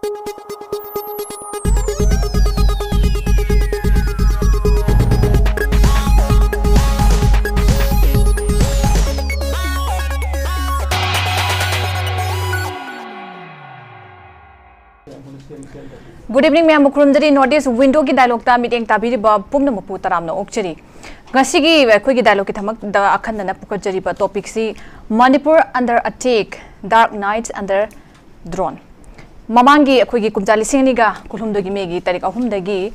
Good evening, Ma'am. Mukrumdari notice window ki dialogue ta meeting tabiri ba pumna mapu taramna okchari. Ngasigi khoi ki dialogue ki thamak da akhan na pukajari ba topic si Manipur under attack, dark nights under drone. Mamangi khoi ki kumjali singni ga kulhumdogi megi tarik ahumdagi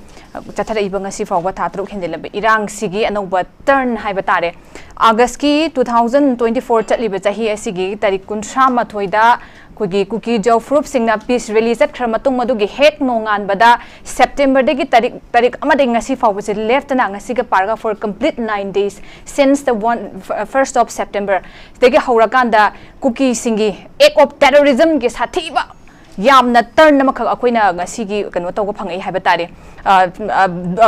chathara ibanga si fawba thatruk hendelabe irang sigi anoba turn hai batare August ki 2024 chatliba chahi asigi tarik 13 da Kugi Kuki Joe Frup Singna peace release at Kramatung Madugi Hek Nongan Bada September Degi Tarik Amading Asifa was left and Angasiga Parga for a complete 9 days since the 1st of September. Degi Haurakanda Kuki Singi Ek of terrorism Gis Hatiba Yam na turn namakag ako'y ngasigi kanwa tawag pangai habatari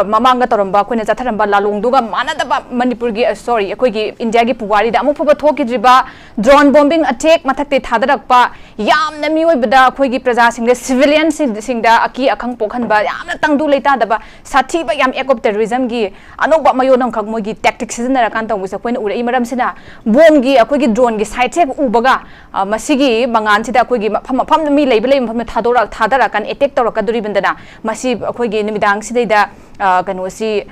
mamanga toramba ako'y natatharamba lalong duga manada ba Manipur gi sorry ako'y gi India gi puwari da amu pubathok ki driba drone bombing attack mathakte thadarak pa yam na miyoy bada ako'y gi praja singda civilian singda aki akhang pokhan ba yam na tangdu leita da ba sathi ba yam ek of terrorism gi ano ba mayo nang khag mo gi tactics sinara kan taw sa ako'y na ura imaram sina bomb gi ako'y gi drone gi side check ubaga masigi mangan sida ako'y gi pham mi leibele thadara kan attack tawra kaduri bindana masi akhoi gi nimidang sidaida kanosi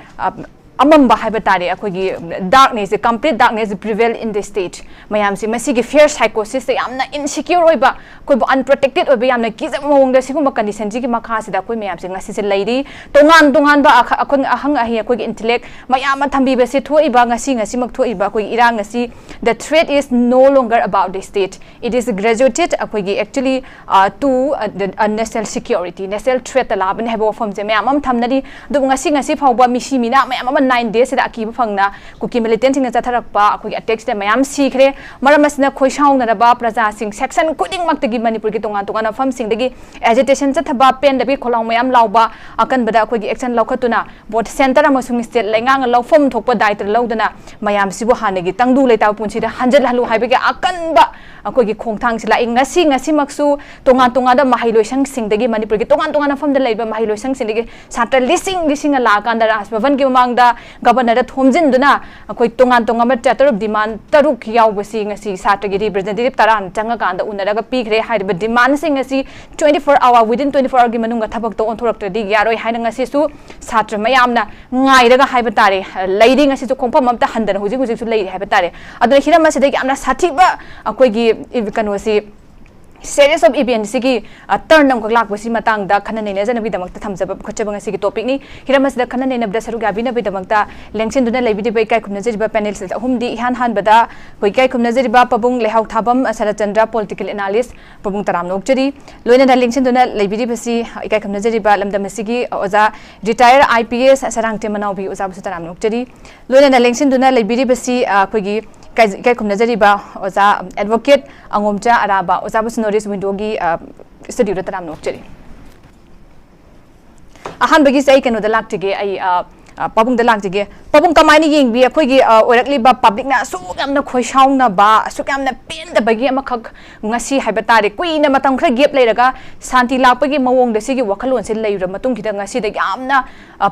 amamba haibatari akhoi gi darkness complete darkness prevail in the state mayam si masi gi fear psychosis yamna insecure oiba koi unprotected oiba yamna kiza mawongda siguma condition ji gi makha sida koi mayam si ngasi se leidi tongan ba akhon ahang ahi akhoi gi intellect mayam thambi be se thoiba ngasi mak thoiba koi irang ngasi the threat is no longer about the state it is graduated akhoi gi actually to national security national threat labane hebo form je mayam thamnari du ngasi phawba misi mina mayam 9 days da aki phangna kuki militant sing chatharak pa akhoi attack de mayam sikre maramasna khoisaung na ba praja sing section kuding mak tagi Manipur ki tongan fam sing dagi agitation chathaba pen da bi kholang mayam lawba akan bada akhoi gi action lawkhatuna vote center amasung state lengang lawfom thokpa daitra lawdana mayam sibu hanagi tangdu leita punchi da hanjal halu haibe ga akan ba akhoi gi khongthang sila ngasi maksu tongan da mahiloisang sing dagi Manipur ki tongan fam da leiba mahiloisang sing dagi satra lising la kan da rasbavan ki mang da Governor Thomjin Duna, akhoi tongan chatter of demand taruk yaubasi ngasi satragi representative taran changakanda unaraga pigre haiba demand sing ngasi 24 hour within 24 hour gi manunga thabak to onthoraktadi yaroi haina ngasi su satra mayamna ngairaga haiba tare leiding ngasi su khongpam amta handana hujik su leidi haiba tare adu hirama sidagi amna sathiba akhoi gi kanosi series of events sigi turn nam lak basi matang da khana nei jana bi damak ta thamjaba khochabang sigi topic ni hiramas da khana nei na saru gabi na bi damak ta lengchen duna leibidi bai kai khumna jeri ba panelist humdi han bada koi kai khumna jeri ba pabung Leihoathabam Sharatchandra political analyst pabung taram nokchari loina da lengchen duna leibidi basi kai khumna jeri ba lamdam sigi oza Retd IPS Sarangthem Manaobi oza bu taram nokchari loina da lengchen duna leibidi basi koi gi kai khumna jeri ba oza advocate Angomcha Araba oza bu notice window gi studio taram nokchari ahan bagi sai kanu da laktige ai pabung da laktige pabung kamaini yeng bi akhoi gi orakli ba public na su gamna khoisaung na ba su gamna pen da bagi amakhak ngasi haibatare kuina matang khra gap leiraga santi lapagi mawong da sigi wakhalon se leira matung khida ngasi da gamna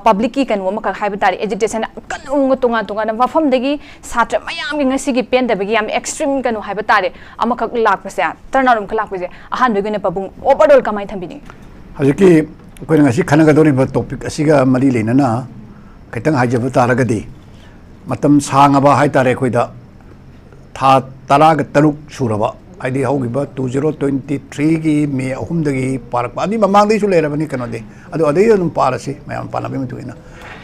public ki kanu amakak haibatare agitation kanung tunga na wafam dagi satra mayam gi ngasi gi pen da bagi am extreme kanu haibatare amakak lakpasa turnarum khalakpase ahan bagi ne pabung overall kamai thambini haziki ko ngasi khanaga dori ba topic asiga mari lenana kaitang hajaba taragadi matam sangaba haitare koida tha taraga taruk suraba aidi hogiba 2023 gi me ahumdagi parak ani mamangdai su lerabani kanode adu adai dum parasi mayam panabi mutuina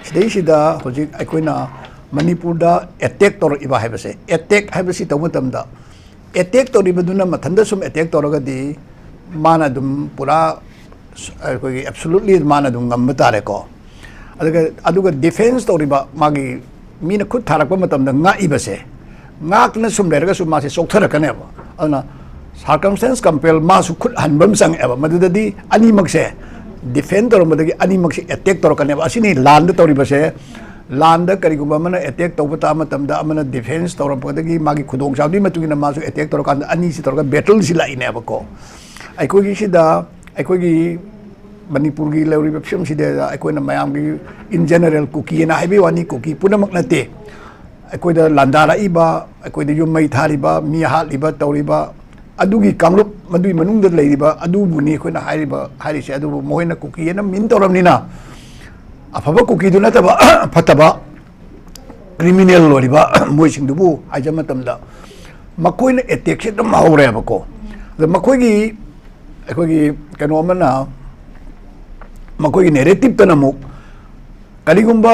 sidai sida hojik aikoina Manipur da attack tor iba habase attack habasi tawmatamda attack tor ibaduna mathanda sum attack toragadi mana dum pura koi absolutely mana dum ngambatare ko aduga defense toriba magi mina khut tharakpa matamda nga ibase ngakna sum lerga su ma se sokthara ba ana circumstance compel ma su khut hanbam sang eba madudadi ani makse defender madagi ani makse attack tor kaneba asini land toriba se land kariguma mana attack tawta matamda amana defense torapodagi magi khudong sabdi matugina ma su attack tor kan ani si tor battle si laine ba ko ai ko gi sida ꯑꯩꯈꯣꯏꯒꯤ ꯃꯅꯤꯄꯨꯔꯒꯤ ꯂꯩꯔꯤꯕ ꯐꯤꯕꯝꯁꯤꯗ ꯑꯩꯈꯣꯏꯅ ꯃꯌꯥꯝꯒꯤ in general ꯀꯨꯀꯤꯅ ꯍꯥꯏꯕꯒꯤ ꯋꯥꯅꯤ cookie ꯄꯨꯝꯅꯃꯛ ꯅꯠꯇꯦ ꯑꯩꯈꯣꯏꯗ ꯂꯥꯟꯗꯥꯔꯛꯏꯕ ꯑꯩꯈꯣꯏꯗ ꯌꯨꯝ ꯃꯩ ꯊꯥꯔꯤꯕ ꯃꯤ ꯍꯥꯠꯂꯤꯕ ꯇꯧꯔꯤꯕ ꯑꯗꯨꯒꯤ ꯀꯥꯡꯂꯨꯞ ꯃꯗꯨꯒꯤ ꯃꯅꯨꯡꯗ ꯂꯩꯔꯤꯕ ꯑꯗꯨꯕꯨꯅꯤ ꯑꯩꯈꯣꯏꯅ ꯍꯥꯏꯔꯤꯁꯦ ꯑꯗꯨꯕꯨ ꯃꯣꯏꯅ ꯀꯨꯀꯤꯅ ꯃꯤꯟ ꯇꯧꯔꯕꯅꯤꯅ ꯑꯐꯕ ꯀꯨꯀꯤꯗꯨ ꯅꯠꯇꯕ ꯐꯠꯇꯕ ꯀ꯭ꯔꯤꯃꯤꯅꯦꯜ ꯑꯣꯏꯔꯤꯕ ꯃꯣꯏꯁꯤꯡꯗꯨꯕꯨ ꯍꯥꯏꯖ ꯃꯇꯝꯗ ꯃꯈꯣꯏꯅ ꯑꯦꯇꯦꯛꯁꯦ ꯑꯗꯨꯝ ꯍꯧꯔꯦꯕꯀꯣ ꯑꯗ ꯃꯈꯣꯏꯒꯤ ꯑꯩꯈꯣꯏꯒꯤ ꯀꯩꯅꯣ ꯑꯃꯅ ꯃꯈꯣꯏꯒꯤ ꯅꯦꯔꯦꯇꯤꯞꯇꯅ ꯑꯃꯨꯛ ꯀꯔꯤꯒꯨꯝꯕ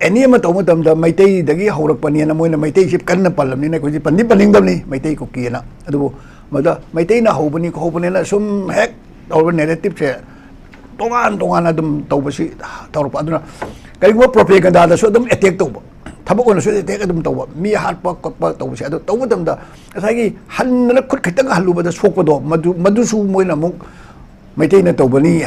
ꯑꯦꯅꯤ ꯑꯃ ꯇꯧꯕ ꯃꯇꯝꯗ ꯃꯩꯇꯩꯗꯒꯤ ꯍꯧꯔꯛꯄꯅꯤꯅ ꯃꯣꯏꯅ ꯃꯩꯇꯩꯁꯤ ꯀꯟꯅ ꯄꯜꯂꯕꯅꯤꯅ ꯑꯩꯈꯣꯏꯁꯤ ꯄꯟꯅꯤꯡꯗꯕꯅꯤ ꯃꯩꯇꯩ ꯀꯨꯀꯤꯅ ꯑꯗꯨꯕꯨ ꯃꯗ ꯃꯩꯇꯩꯅ ꯍꯧꯕꯅꯤꯅ ꯁꯨꯝ ꯍꯦꯛ ꯇꯧꯔꯕ ꯅꯦꯔꯦꯇꯤꯞꯁꯦ ꯇꯣꯉꯥꯟꯅ ꯑꯗꯨꯝ ꯇꯧꯕꯁꯤ ꯇꯧꯔꯛꯄ ꯑꯗꯨꯅ ꯀꯔꯤꯒꯨꯝꯕ ꯄ꯭ꯔꯣꯄꯦꯒꯟꯗꯥꯗꯁꯨ ꯑꯗꯨꯝ ꯑꯦꯇꯦꯛ ꯇꯧꯕ ꯊꯕꯛ ꯑꯣꯏꯅꯁꯨ ꯑꯦꯇꯦꯛ ꯑꯗꯨꯝ ꯇꯧꯕ ꯃꯤ ꯍꯥꯠꯄ ꯈꯣꯠꯄ ꯇꯧꯕꯁꯦ ꯑꯗꯨ ꯇꯧꯕ ꯃꯇꯝꯗ ꯉꯁꯥꯏꯒꯤ ꯍꯟꯅ ꯈꯨꯠ ꯈꯤꯇꯪ ꯍꯜꯂꯨꯕꯗ ꯁꯣꯛꯄꯗꯣ ꯃꯗꯨꯁꯨ ꯃꯣꯏꯅ ꯑꯃꯨꯛ ꯃꯩꯇꯩꯅ ꯇꯧꯕꯅꯤ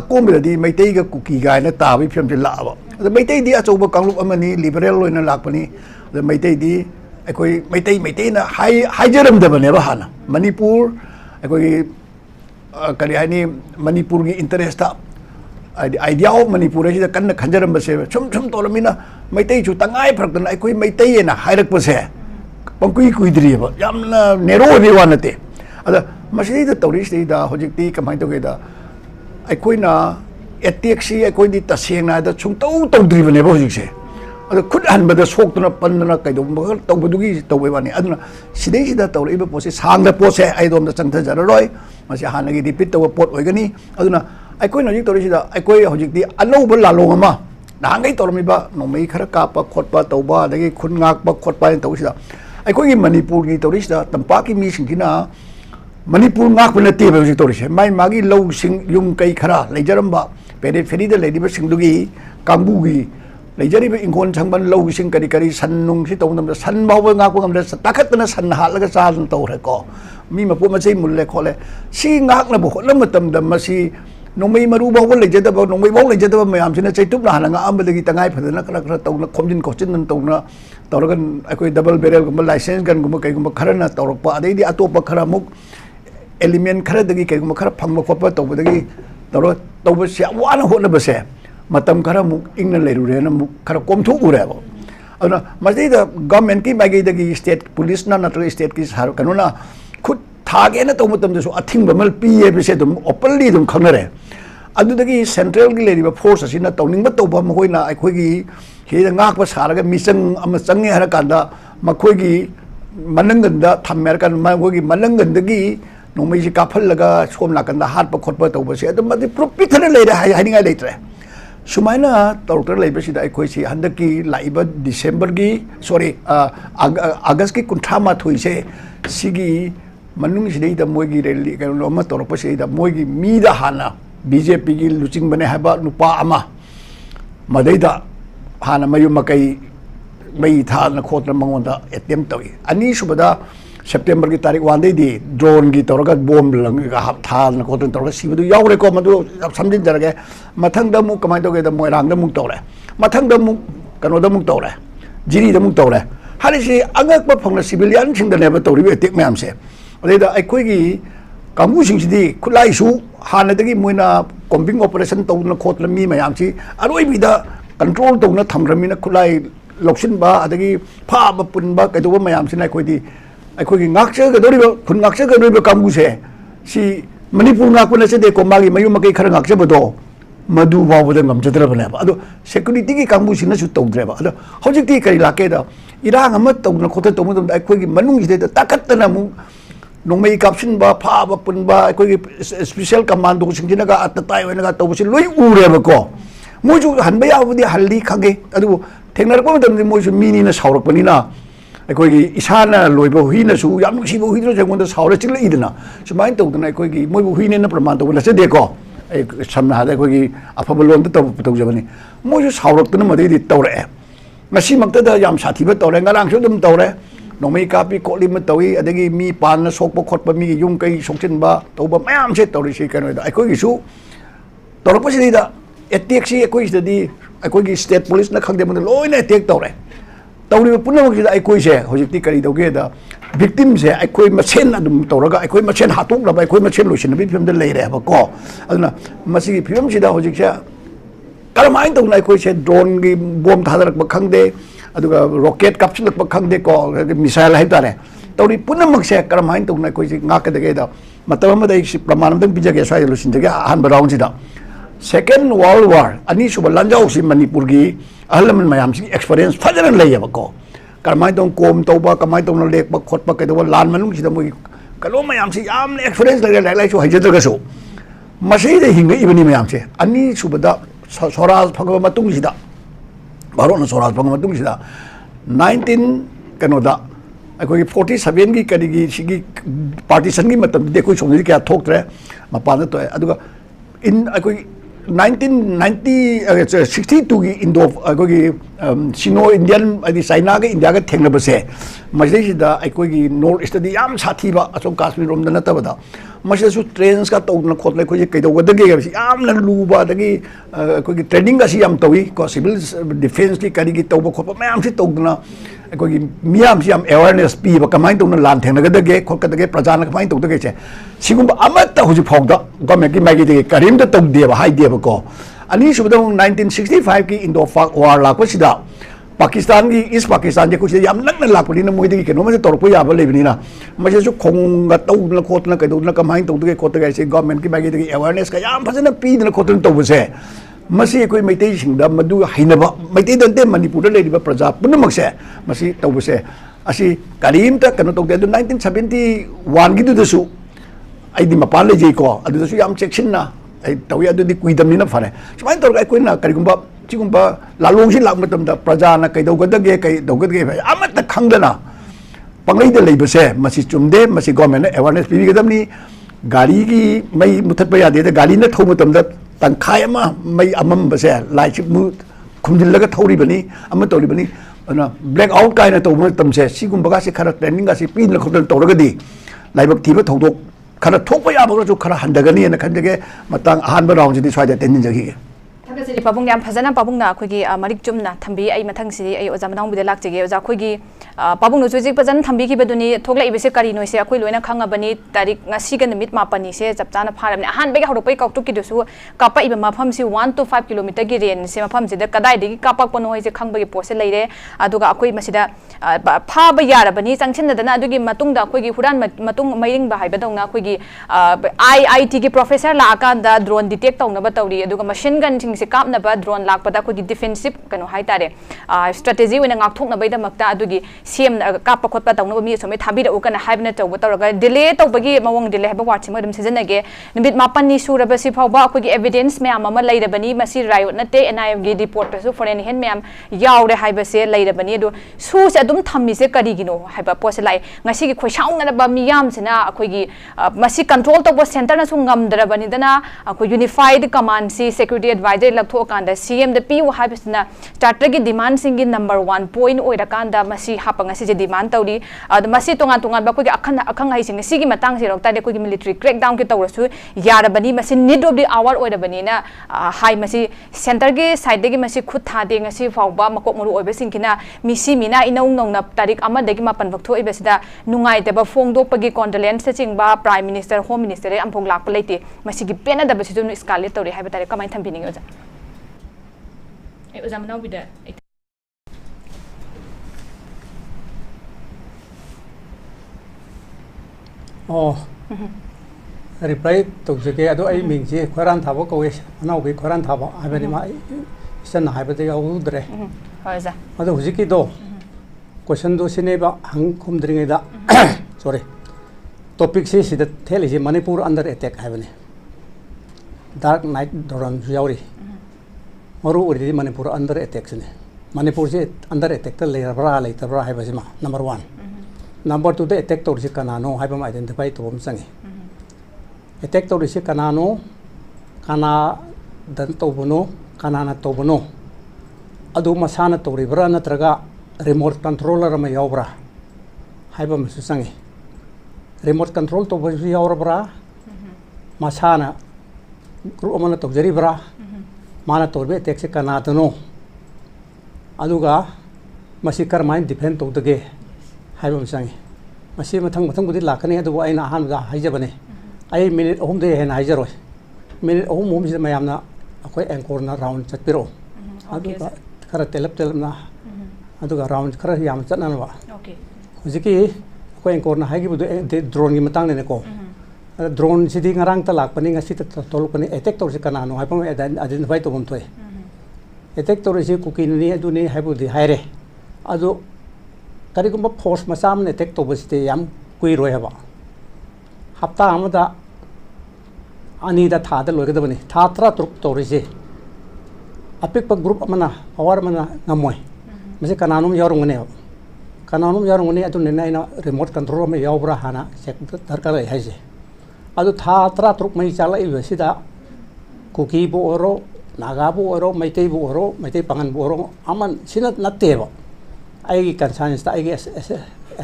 ꯑꯀꯣꯟꯕꯗꯗꯤ ꯃꯩꯇꯩꯒ ꯀꯨꯀꯤꯒꯥꯏꯅ ꯇꯥꯕꯒꯤ ꯐꯤꯕꯝꯁꯦ ꯂꯥꯛꯑꯕ ꯑꯗ ꯃꯩꯇꯩꯗꯤ ꯑꯆꯧꯕ ꯀꯥꯡꯂꯨꯞ ꯑꯃꯅꯤ ꯂꯤꯕꯔꯦꯜ ꯑꯣꯏꯅ ꯂꯥꯛꯄꯅꯤ ꯑꯗ ꯃꯩꯇꯩꯗꯤ ꯑꯩꯈꯣꯏ ꯃꯩꯇꯩꯅ ꯍꯥꯏꯖꯔꯝꯗꯕꯅꯦꯕ ꯍꯥꯟꯅ ꯃꯅꯤꯄꯨꯔ ꯑꯩꯈꯣꯏꯒꯤ ꯀꯔꯤ ꯍꯥꯏꯅꯤ ꯃꯅꯤꯄꯨꯔꯒꯤ ꯏꯟꯇꯔꯦꯁꯇ ꯍꯥꯏꯗꯤ ꯑꯥꯏꯗꯤꯌꯥ ꯑꯣꯐ ꯃꯅꯤꯄꯨꯔ ꯑꯁꯤꯗ ꯀꯟꯅ ꯈꯟꯖꯔꯝꯕꯁꯦ ꯁꯨꯝ ꯇꯧꯔꯝꯃꯤꯅ ꯃꯩꯇꯩꯁꯨ ꯇꯉꯥꯏ ꯐꯔꯛꯇꯅ ꯑꯩꯈꯣꯏ ꯃꯩꯇꯩꯅ ꯍꯥꯏꯔꯛꯄꯁꯦ ꯀꯨꯏꯗ꯭ꯔꯤꯑꯕ ꯌꯥꯝꯅ ꯅꯦꯔꯣ ꯑꯣꯏꯕꯒꯤ ꯋꯥ ꯅꯠꯇꯦ ꯑꯗ ꯃꯁꯤꯗ ꯇꯧꯔꯤꯁꯤꯗꯩꯗ ꯍꯧꯖꯤꯛꯇꯤ ꯀꯃꯥꯏꯅ ꯇꯧꯒꯦꯗ ꯑꯩꯈꯣꯏꯅ ꯑꯦꯇꯦꯛꯁꯤ ꯑꯩꯈꯣꯏꯗꯤ ꯇꯁꯦꯡꯅ ꯍꯥꯏꯗ ꯁꯨꯡꯇꯧ ꯇꯧꯗ꯭ꯔꯤꯕꯅꯦꯕ ꯍꯧꯖꯤꯛꯁꯦ ꯑꯗꯣ ꯈꯨꯠ ꯍꯟꯕꯗ ꯁꯣꯛꯇꯨꯅ ꯄꯟꯗꯅ ꯀꯩꯗꯧꯕ ꯇꯧꯕꯗꯨꯒꯤ ꯇꯧꯕꯩ ꯋꯥꯅꯤ ꯑꯗꯨꯅ ꯁꯤꯗꯩꯁꯤꯗ ꯇꯧꯔꯛꯏꯕ ꯄꯣꯠꯁꯦ ꯁꯥꯡꯗ ꯄꯣꯠꯁꯦ ꯑꯩꯗꯣꯝꯗ ꯆꯪꯊꯖꯔꯔꯣꯏ ꯃꯁꯤ ꯍꯥꯟꯅꯒꯤ ꯔꯤꯄꯤꯠ ꯇꯧꯕ ꯄꯣꯠ ꯑꯣꯏꯒꯅꯤ ꯑꯗꯨꯅ ꯑꯩꯈꯣꯏꯅ ꯍꯧꯖꯤꯛ ꯇꯧꯔꯤꯁꯤꯗ ꯑꯩꯈꯣꯏ ꯍꯧꯖꯤꯛꯇꯤ ꯑꯅꯧꯕ ꯂꯥꯂꯣꯡ ꯑꯃ ꯅꯍꯥꯟꯒꯩ ꯇꯧꯔꯝꯃꯤꯕ ꯅꯣꯡꯃꯩ ꯈꯔ ꯀꯥꯞꯄ ꯈꯣꯠꯄ ꯇꯧꯕ ꯑꯗꯒꯤ ꯈꯨꯟ ꯉꯥꯛꯄ ꯈꯣꯠꯄ ꯍꯥꯏꯅ ꯇꯧꯕꯁꯤꯗ ꯑꯩꯈꯣꯏꯒꯤ ꯃꯅꯤꯄꯨꯔꯒꯤ ꯇꯧꯔꯤꯁꯤꯗ ꯇꯝꯄꯥꯛꯀꯤ ꯃꯤꯁꯤꯡꯁꯤꯅ ꯃꯅꯤꯄꯨꯔ ꯉꯥꯛꯄ ꯅꯠꯇꯦꯕ ꯍꯧꯖꯤꯛ ꯇꯧꯔꯤꯁꯦ ꯃꯥꯒꯤ ꯂꯧꯁꯤꯡ ꯌꯨꯝ ꯀꯩ ꯈꯔ ꯂꯩꯖꯔꯝꯕ ꯄꯦꯔꯤꯐꯦꯔꯤꯗ ꯂꯩꯔꯤꯕꯁꯤꯡꯗꯨꯒꯤ ꯀꯥꯡꯕꯨꯒꯤ ꯂꯩꯖꯔꯤꯕ ꯏꯪꯈꯣꯜ ꯁꯪꯕꯟ ꯂꯧꯁꯤꯡ ꯀꯔꯤ ꯁꯟ ꯅꯨꯡꯁꯤ ꯇꯧꯕ ꯃꯇꯝꯗ ꯁꯟ ꯐꯥꯎꯕ ꯉꯥꯛꯄ ꯉꯝꯗ꯭ꯔꯦ ꯇꯥꯈꯠꯇꯅ ꯁꯟ ꯍꯥꯠꯂꯒ ꯆꯥꯗꯅ ꯇꯧꯔꯦꯀꯣ ꯃꯤ ꯃꯄꯣꯠ ꯃꯆꯩ ꯃꯨꯜꯂꯦ ꯈꯣꯠꯂꯦ ꯁꯤ ꯉꯥꯛꯅꯕ ꯍꯣꯠꯅꯕ ꯃꯇꯝꯗ ꯃꯁꯤ ꯅꯣꯡꯃꯩ ꯃꯔꯨ ꯐꯥꯎꯕ ꯂꯩꯖꯗꯕ ꯅꯣꯡꯃꯩ ꯐꯥꯎ ꯂꯩꯖꯗꯕ ꯃꯌꯥꯝꯁꯤꯅ ꯆꯩꯇꯨꯞꯅ ꯍꯥꯟꯅ ꯉꯥꯛꯑꯝꯕꯗꯒꯤ ꯇꯉꯥꯏ ꯐꯗꯅ ꯈꯔ ꯇꯧꯅ ꯈꯣꯝꯖꯤꯟ ꯈꯣꯠꯆꯤꯟꯗꯅ ꯇꯧꯔꯒ ꯑꯩꯈꯣꯏ ꯗꯕꯜ ꯕꯦꯔꯦꯜꯒꯨꯝꯕ ꯂꯥꯏꯁꯦꯟꯁ ꯒꯟꯒꯨꯝꯕ ꯀꯩꯒꯨꯝꯕ ꯈꯔꯅ ꯇꯧꯔꯛꯄ ꯑꯗꯩꯗꯤ ꯑꯇꯣꯞꯄ ꯈꯔ ꯑꯃꯨꯛ एलिमेंट खरदगी कईगुम खर फंग खोप तौबदगी तौर तौबसे याम वाना होनबसे मतम खर मुक इंगना लेरुरेन मुक खर कोमथु उरेबो अदुना मजिदा गवर्नमेंट की माइगैदगी स्टेट पुलिस ना नत्र स्टेट की सार कनुना खुद थागे ना तौमतम दसु अथिंग बमल पीए बिसे दुम ओपनली दुम खंगरे अदुदगी सेंट्रल की लेरिबा फोर्स असिना तौनिंग तौबा मखोइना अखोइगी हेदा ngak ba saraga misang ama change hara kanda मखोइगी मनंगंदा थमेर kan मखोइगी मनंगंदगी नोमैसी काफलगा सोम नाकंदा हाटप खोटप तौबसे अदुम मदि प्रोपिथन लेरे हाइनिंगा लेत्रे सुमाइना तौरतर लेबसिदा अखोइसी हंदकी लाइबा डिसेंबर की सॉरी अगस्त की कुंठा थोइसे सिगी मनुंग सिदैदा मोइगी रैली कनो अमा तौरपसेदा मोइगी मीदा हाना बीजेपी की लुचिंग बने हाबा नुपा अमा मदैदा हाना मयु मकई मई थाना खोत्र मंगोंदा अटेम्प्ट तौई अनी सुबदा सेप्टेम्बर की तारीख 1 दी ड्रोन की तौरगा बॉम्ब लंगा हाफ थाना खोत्र तौरगा सिबदु यावरे को मदु समजिन जरगे मथंगदा मु कमाय तौगे द मोइरांगदा मु तौरे मथंगदा मु कनोदा मु तौरे जिरीदा मु तौरे हारिसि अंगकप फंगना सिविलियन सिंगदनेबा तौरिबे अटेक मयामसे अदेदा अखोइगी कांगू सिंगसिदी खुलाइसु हानदगी मोइना कॉम्बिंग ऑपरेशन तौना खोतला मी मयामसी अरोइबिदा कंट्रोल तौना थमरमिना खुलाई लौसिनबा अदगी फाबा पुनबा कदोबा मयामसिना अखोइदी अखोइगी ngakchagदोरिबा खुन ngakchagदोरिबा कांगूसे सी मणिपुर ngakपना सेदे को मागी मयु मकई खर ngakचबदो मधु बाबदा ngमजद्रबनेबा अदो सिक्युरिटी की कांगूसिना सु तौद्रेबा अदो हौजिकती करी लाकेदा इरांग अमा तौना खोत तौमदम अखोइगी मनुंगिदे ताकत्तना मु नोंमई कापसिनबा फाबा पुनबा अखोइगी स्पेशल कमांडो सिंगिनागा अतताय ओइनागा तौबसि लोइ उरेबको मोजु हनबा याबदि हल्ली खगे अदु थेंगनरपा मदमदि मोजु मीनिना सावरकपनिना अखोइगी इसाना लोइबा हुइनासु याम नुसिबा हुइद्रो जंगोंदा सावरा चिलइदना सुमाइन तौदना अखोइगी मोइबु हुइनेना प्रमाण तौबला सेदेको समना हादा अखोइगी अफबा लोंदा तौजबनी मोजु सावरकतना मदैदि तौरए ngasi maktada yam sathiba tore ngarang su dum tore nongmei kapi koli ma tawi adagi mi pan na sokpa khotpa mi yung kai sokchin ba tauba mayam se tawri si kano da akoi su torpa si da attack si akoi di akoi state police na khangde man loina attack tawre तौरी पुनमक अखोई से हजिक्ति करी दौगे victim से अखोई मसेन अदुम तौरगा अखोई मसेन हातोक अखोई मसेन लोइसिनबी film दे लेरेबको अदुना मसिगी film सिदा हजिक से करमाइन तौना अखोई से ड्रोन की बॉम्ब थादरक खंगदे अदुगा रॉकेट कापसिलक खंगदे को मिसाइल हाइतारे तौरी पुनमक से करमाइन तौना अखोई से ngaकदगेदा मतलब प्रमाण पीजगे स्वाई लोइसिनजगे अहम राउंड सिदा सेकेंड वर्ल्ड वार अनी सुब लंजाउ से मणिपुर की अहलमन मयाम से एक्सपीरियंस फजन लेयबको करमाइन तौन कोम तौबा कमाइन तौन लेकबा खोटबा कदो लान मनुंग सिदा मोई कलो मयाम से याम एक्सपीरियंस लगे लाइक लाइक हजदगसो मसेदे हिंगे इबनी मयाम से अनी सुबदा स्वराज फगब मतुंग सिदा भारत स्वराज फगब मतुंग सिदा 19 कनोदा अखोई 47 की करीगी सिगी पार्टीशन की मतलब देखो सोमदी क्या थोकत्रे मपान तो अदुगा इन अखोई 1962 की इंडो अखोई सिनो इंडियन अदि चाइना के इंडिया के थेंगनबसे मजेसिदा अखोई नॉर्थ ईस्ट दी याम साथीबा असोम काश्मीर रोम नतबदा मसेसु ट्रेन्स का तौन खोतले खोजे कैदौगदगे याम लूबा दगी अखोई ट्रेनिंग का याम तौई को सिविल डिफेंस की करीगी तौब खोप मैम से तौदना अखोई मियाम से याम अवेयरनेस पीब कमाइन तौन लान थेंगदगे खोकदगे प्रजान कमाइन तौदगे से सिगुम अमत हुजि फौदा गवर्नमेंट की मागी दगे करीम द तौदेबा हाइदेबको अनी सुबद 1965 की इंडो वार लापसिदा पाकिस्तान की ईस्ट पाकिस्तान के कुछ याम नगन लापनी मोदी की केनो तौरप याब लेबनीना मसेसु खोंग तौदना खोतना कैदौदना कमाइन तौदगे खोतगे से गवर्नमेंट की मागी दगे अवेयरनेस का याम फजन पीदना खोतना तौबसे मसी कोई मैतई सिंगदा मदु हाइनबा मैतई दंते मणिपुर लेरिबा प्रजा पुनमकसे मसी तौबसे असी करीमता कनो तौदे 1971 की दुदसु आइदी मपान लेजेको अदुदसु याम चेक्सिनना तौय अदुदी कुइदमनिना फरे सुमाइन तौरगा अखोइना करिगुंबा चिगुंबा लालोंगसि लाकमतमदा प्रजाना कैदौगदगे कैदौगदगे अमत खंगदना पंगैद लेबसे मसी चुमदे मसी गवर्नमेंट अवेयरनेस पीबिगदमनी गाड़ी की मई मुथतपा यादे गाड़ी न थौमतमदा तंखाय मई अममबसे लाइट खुमजिल्लगा थौरिबनी अम तौरिबनी ब्लैक आउट कायना तौब तमसे सिगुंबगा से खरा ट्रेनिंग गासी पीन खतन तौरगदी लाइबक थीब थौदोक खरा थोप याबगसु खरा हंदगनी न खंदगे मतंग अहानब राउंड सिदी स्वाइदा तेनिन जगी पाबुंग याम फजना पाबुंगना अखोगी मरिक चुमना थंबी आई मथंग से आई ओजा मनाउं बिदे लाक्चगे ओजा अखोगी पाबुंग नुजुजी फजन थंबी की बदुनी थोगला इबसे करी नोइसे अखोई लोइना खंगाबनी तारीख ngasi ga numit mapani se chapchana pharabni ahan bega horopai kauktuk ki dusu kapa iba mafam si 1 to 5 kilometer gi range se mafam se da kadai degi kapak pono hoise khangbagi pose leire aduga akoi masida phaba yarabani changchin dana adugi matung da akoi gi huran matung mairing ba haiba dongna akoi gi IIT ki professor la akanda drone detect tawna ba tawri aduga machine gun sing se kapna ba drone lakpada akoi gi defensive kanu haitare strategy wena ngakthokna bai da makta adugi CM kapa khotpa tawna mi some thabira ukana haibna tawba tawraga delay tawbagi mawong delay haba watch ma dum sejanage nimit mapani suraba si phawba akoi gi evidence me ama leirabani masi riot nate NIM gi report su foreign hand me am yaure haiba se leirabani do su se adum thammi se kari gino haiba pose lai ngasi gi khoisaung na ba miyam sina akoi gi masi control tawba center na su ngamdrabani dana akoi unified command si security advisor laptho kanda CM the PU haibisna starter gi demand sing gi number 1 point oira kanda masi hapanga si je demand tawri ad masi tonga tonga ba ko gi akhang hai sing si gi matang si rokta de ko gi military crackdown ki tawrasu yarabani masi need of the hour oirabani na hai masi center gi side gi masi khut tha de ngasi fawba makok muru oibe sing kina misi mina inong nong na tarik ama de gi mapan bakthoi besida nungai de ba fong dok pagi condolence ching ba prime minister home minister amphong lak palaite masi gi pena da basi junu scarlet tawri hai ba tare kamai tham bining oja oja manau bida oh reply to jege ado ai ming je khoran thabo ko es anau bi khoran thabo abani ma san hai ba de au dre hoja ado hujiki do question do sine ba hang khum dringe da sorry topic se sida thele je manipur under attack hai bani dark night doran yauri maru uri manipur under attack sine manipur je under attack ta le ra le ta ra hai ba ma number 1 number 2 the attack to kanano haibam identify to sangi attack to kanano kana dan to bono kanana to bono adu masana to ribra natraga remote controller ma yawbra haibam su sangi remote control to boju yawbra masana group amana to jaribra mana to be attack se kanadano aduga Masih करमाइन defend तौदगे हाइबम संगे मसी मथंग मथंग बुदि लाखने अदु आइना अहानदा हाइजबने आई minute अहुम दे हेन हाइजरोय minute अहुम अहुम से मयामना अखोय anchor ना round चटपिरो अदुगा खरा तेलप तेलपना अदुगा round खरा याम चटनानवा okay हुजिकी अखोय anchor ना हाइगी बुदु drone की मतंग ने को drone Sidi ngarang ta lakpani ngasi ta tolpani attack tor se kanano haipam identify to bom thoi attack tor se kuki ni adu ni haibu di haire adu karigumba force masam ne attack to biste yam kui roi haba hapta amada ani da tha da loiga dabani tha tra trup tor se apik pa group amana power mana ngamoi mase kananum yorung ne kananum yorung ne adu ne na remote control me yawbra hana check darkar hai se अदु था त्रा त्रुक मई चाला इबसिदा cookie बो ओरो नागा बो ओरो मैते बो ओरो मैते पंगन बो ओरो अमन सिना नतेबो आइगी कंसर्न्स ता आइगी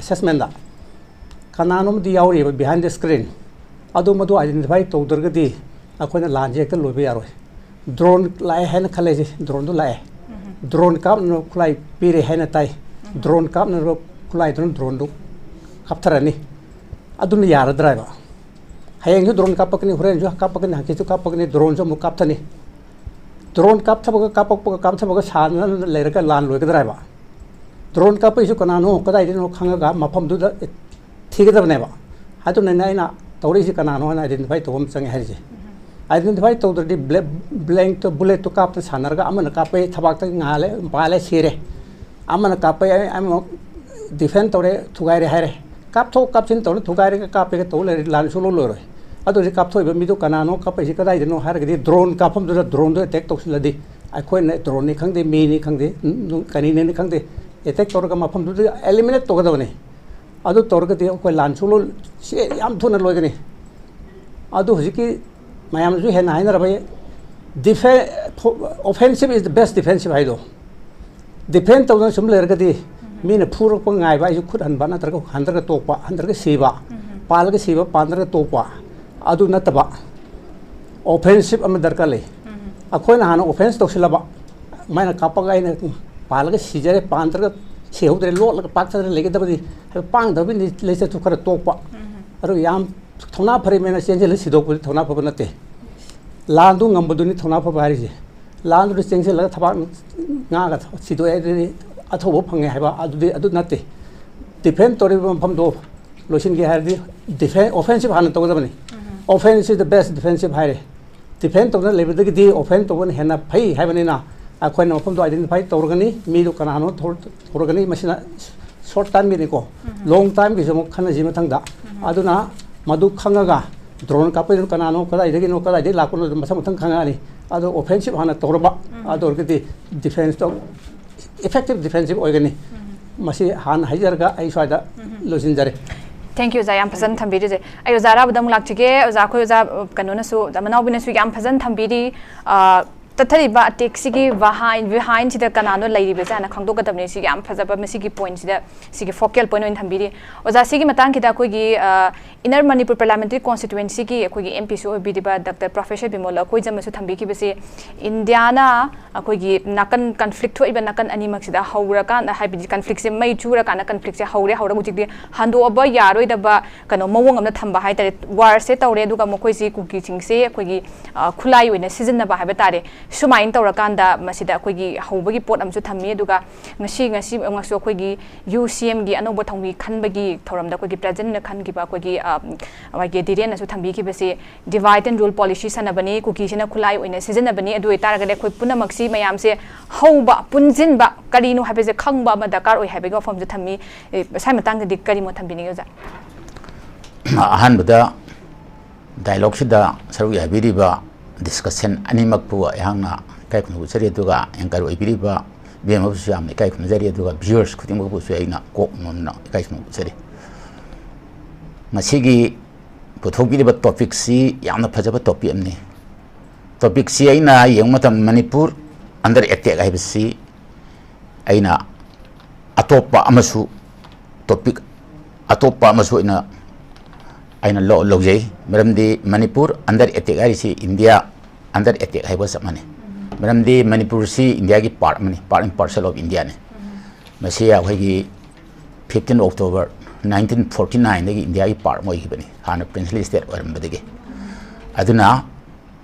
असेसमेंट दा कनानुम दि यावरि बिहाइंड द स्क्रीन अदु मदु आइडेंटिफाई तौदरगदि अखोना लांजे के लोबे यारोय ड्रोन लाए हैन खले जे ड्रोन दु लाए ड्रोन काप न खुलाई पिरे हैन ताई ड्रोन काप न खुलाई ड्रोन दु कापथरनी अदुन यारद्रायबा hayang ju drone kapakni huren ju kapakni hakki ju kapakni drone jo mukapthani drone kapthabaga kapthabaga san leiraga lan loigadrai ba drone kapai ju kanano kadai dino khangaga mafam du da thigada ne ba hatu ne nai na tori ji kanano na identify to hom changi haije identify to the blank to bullet to kap sanarga amana kapai thabak ta ngale pale sire amana kapai am defend tore thugai re haire kap tho kap chin tore thugai re kap pe to le lan solo lo roi adu ji kap thoi ba mi do kanano kap pe kadai dino har gadi drone kapam do drone do attack to ladi ai khoi ne drone ni khang de mi ni khang de kani ne khang de attack tor ga mafam do eliminate to ga do ne adu tor ga de koi lan solo se yam thuna loi ga ni adu ji ki mayam ju he na na ra ba defense offensive is the best defensive hai do defend to na sum le ga di mi ne phur ko ngai ba ju khut han ba na tar ko handar ga tok pa handar ga siba pal ga siba pandar ga tok pa adu na taba offensive am darka le akhoi na hana offense to silaba maina kapa ga ina pal ga sijare pandar ga seu dre lo la pak thar le ga da bi pang da bi le se tu khar tok pa aru yam thona phari mena senje le sidok pu thona pha na te landu ngam bu ni thona pha bari je landu sengse la thaba nga ga sido ai athobo phange haiba adu na te defend tori pham do losin ge har di defense offensive han to ga bani offense is the best defensive hai defend to na level de di offense to na hena phai hai bani na akhoi na pham do identify to ga ni mi do kana no thor ga ni masina short time ni ko long time gi jom khana ji ma thang da adu na madu khanga ga drone ka pe kana no kada de no kada de la ko no masam thang khanga ni adu offensive han to ba adu ga di defense to effective defensive organ masi han hajar ga ai swaida losin jare Thank you, Zayam Pazan Tambiri. I was Arab Damlaktige, Zako Kanona, so the Manobinus Yam Pazan Tambiri, Tatariba, Texigi, behind the Kanano Lady Bezan, a Kondoka Damnesi, Yam Pazaba Missiki points, the Sigi focal point in Tambiri, was a Sigi Matanki Dakugi, Inner Manipur Parliamentary Constituency, a Kugi MPSO, Bidiba, Dr. Professor Bimola, Kuizamasu Tambiki, Indiana, a Kugi Nakan conflict, even Nakan Animaxida, Haurakan, a hybrid conflicts in May Churakan, conflicts, Haura, Hauramuti, Hando Aba, Yaro, the Kano Mong of the Tamba, war set out Reduka Mokoisi, Kuki Chingse, Kugi Kulai in a season of Habatare. Sumain Taurakanda, Masida Kugi, Hobagi Port Amsu Tami, Duga, Nashi, Masu Kugi, UCM, Anobotongi, Kanbagi, Toram, the Kugi President, the Kangiba Kugi, Wagedian, as Utambiki Basi, divide and rule policy, Sanabani, Cookies in a Kulai in a season Abani, do it Targa, Puna Maxi, Mayam say, Hoba, Punzinba, Karino has a Kangba, Madakar, we have a go from the Tami, Simon Tanga di Karimo Tambini. Hanbada dialogue Shida, Saruya Bidiba. Discussion animak pu yang kai kun sari duga yang karo ibiriba bem of siam kai kun sari duga viewers kuting bu su ina ko non na kai kun sari masigi puthok bi ba topic si yamna phajaba topic amni topic si aina yang matam manipur under attack ai bisi aina atopa amasu topic atopa amasu ina aina lo lojai maramdi manipur under attack ai si india under attack hai bas mane maramdi manipur si india ki part and parcel of india ne masi akhoi 15 October 1949 dagi India gi part moi gi bani hana princely state oram badagi aduna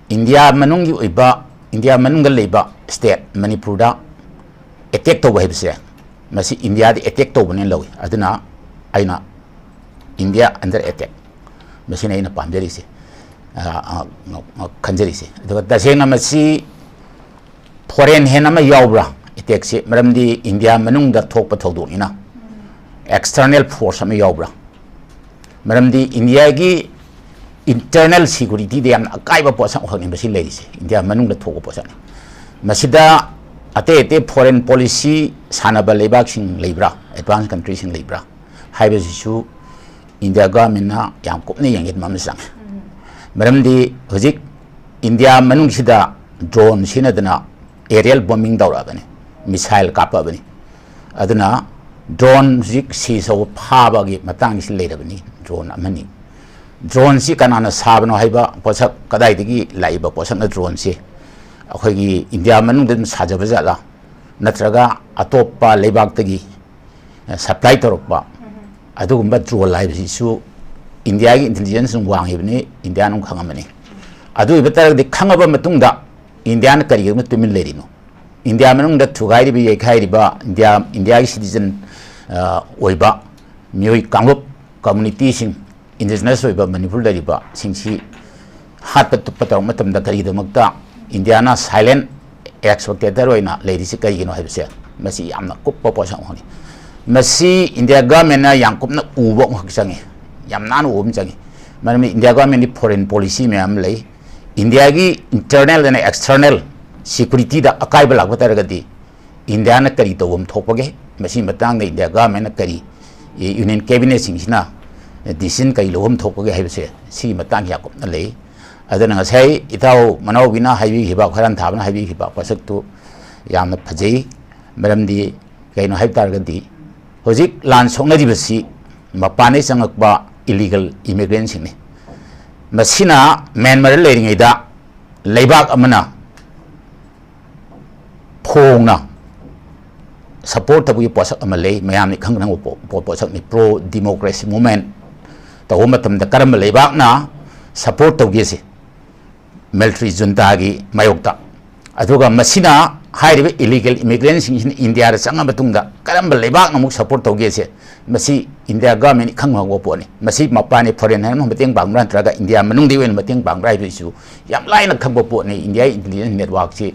India manung gi oiba India manung ga leiba state Manipur da attack to wahib se masi India di attack to bani lawi aduna aina India under attack masi na ina pamjari se kanjari se adwa dasena masi foreign henama yawbra attack se maramdi India manung da thokpa thodok ina external force ama yawbra maramdi India gi internal security de am akaiba posa honi basi lady se India manung da thokpa posa masida ate foreign policy sanaba lebak sing lebra advanced countries sing lebra haiba su India government na yam kopne yangit mamsang maramdi hojik India manung sida drone sinadana aerial bombing dawra bane missile kapa bane aduna drone zik si so phaba gi matang si leirabani drone amani drone si kanana sabano haiba posak kadai digi laiba posak na drone si akhoi gi India manung dem sajaba jala natraga atopa leibak tagi supply torokpa adugumba drone live si su India gi intelligence wang hibni India nung khangamani adu ibatar di khangaba matungda India na kari gi tumin leirino India manung da thugai bi yekhai riba India gi citizen oiba mioi kangup community sing indigenous oiba Manipur da riba singsi hat patupata matam da kari damakta India na silent expectator oina lady si kari gino haibse masi yamna kuppa posa honi masi India government na yangkup na ubok maksangi yamna no umjangi manami India government ni foreign policy me am lei India gi internal and external security da akai balak bataragadi India na kari to thopage masi matang da India government na kari union cabinet singsina decision kai lom thopage haibse si matang yakop na lei adana ngasai itau Manaobi na haibi hiba kharan thabna haibi hiba pasak tu yamna phajei maramdi kaino haib taragadi hojik lan songna dibasi mapane changakba illegal immigrants ni masina Myanmar leiringai da leibak amana phongna support tabu posak amalei mayam ni khangnang posak ni pro democracy movement to matam da karam leibak na support tawge se military junta gi mayokta aduga masina hairibe illegal immigrants in India ra changa batungda karam leibak namuk support tawge se masi India government khangwa go poni masi mapani foreign han mateng bangran traga India manung di wen mateng bangrai bisu yam laina khangbo poni India intelligence network si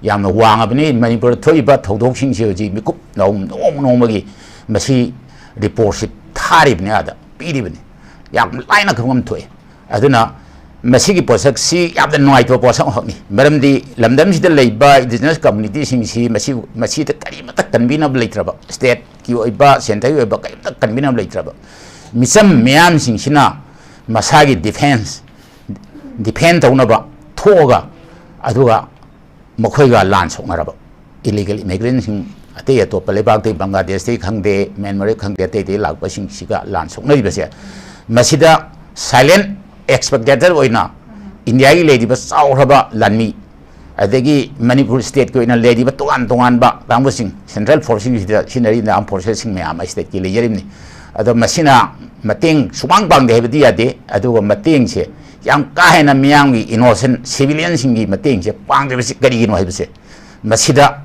yam wang abni Manipur thoiba thodok sing se ji mikup nomagi masi report si tharib ne ada piribni yam laina khangam thoi aduna masi gi posak si yam da noi to posak hokni maramdi lamdam si da leiba indigenous community sing si masi ta kari mata kanbina bleitraba state ki oiba center oiba kai ta kanbina bleitraba misam myam sing sina masagi defend taunaba thoga aduga mokhoiga lan songaraba illegal immigrants sing ate to palebak te Bangladesh te khangde Myanmar khangde te lakpa sing siga lan songnai base masida silent expectator oina India gi lady ba sauraba lanmi adegi Manipur state ko ina lady ba tongan ba kangbo sing central forcing sinari na am processing me am state ki leyerimni ado masina mateng sumang bang de hebdi ade aduga mateng se yang kahena miyang gi innocent civilian singi mateng se pang de bisi kari gino hebse masida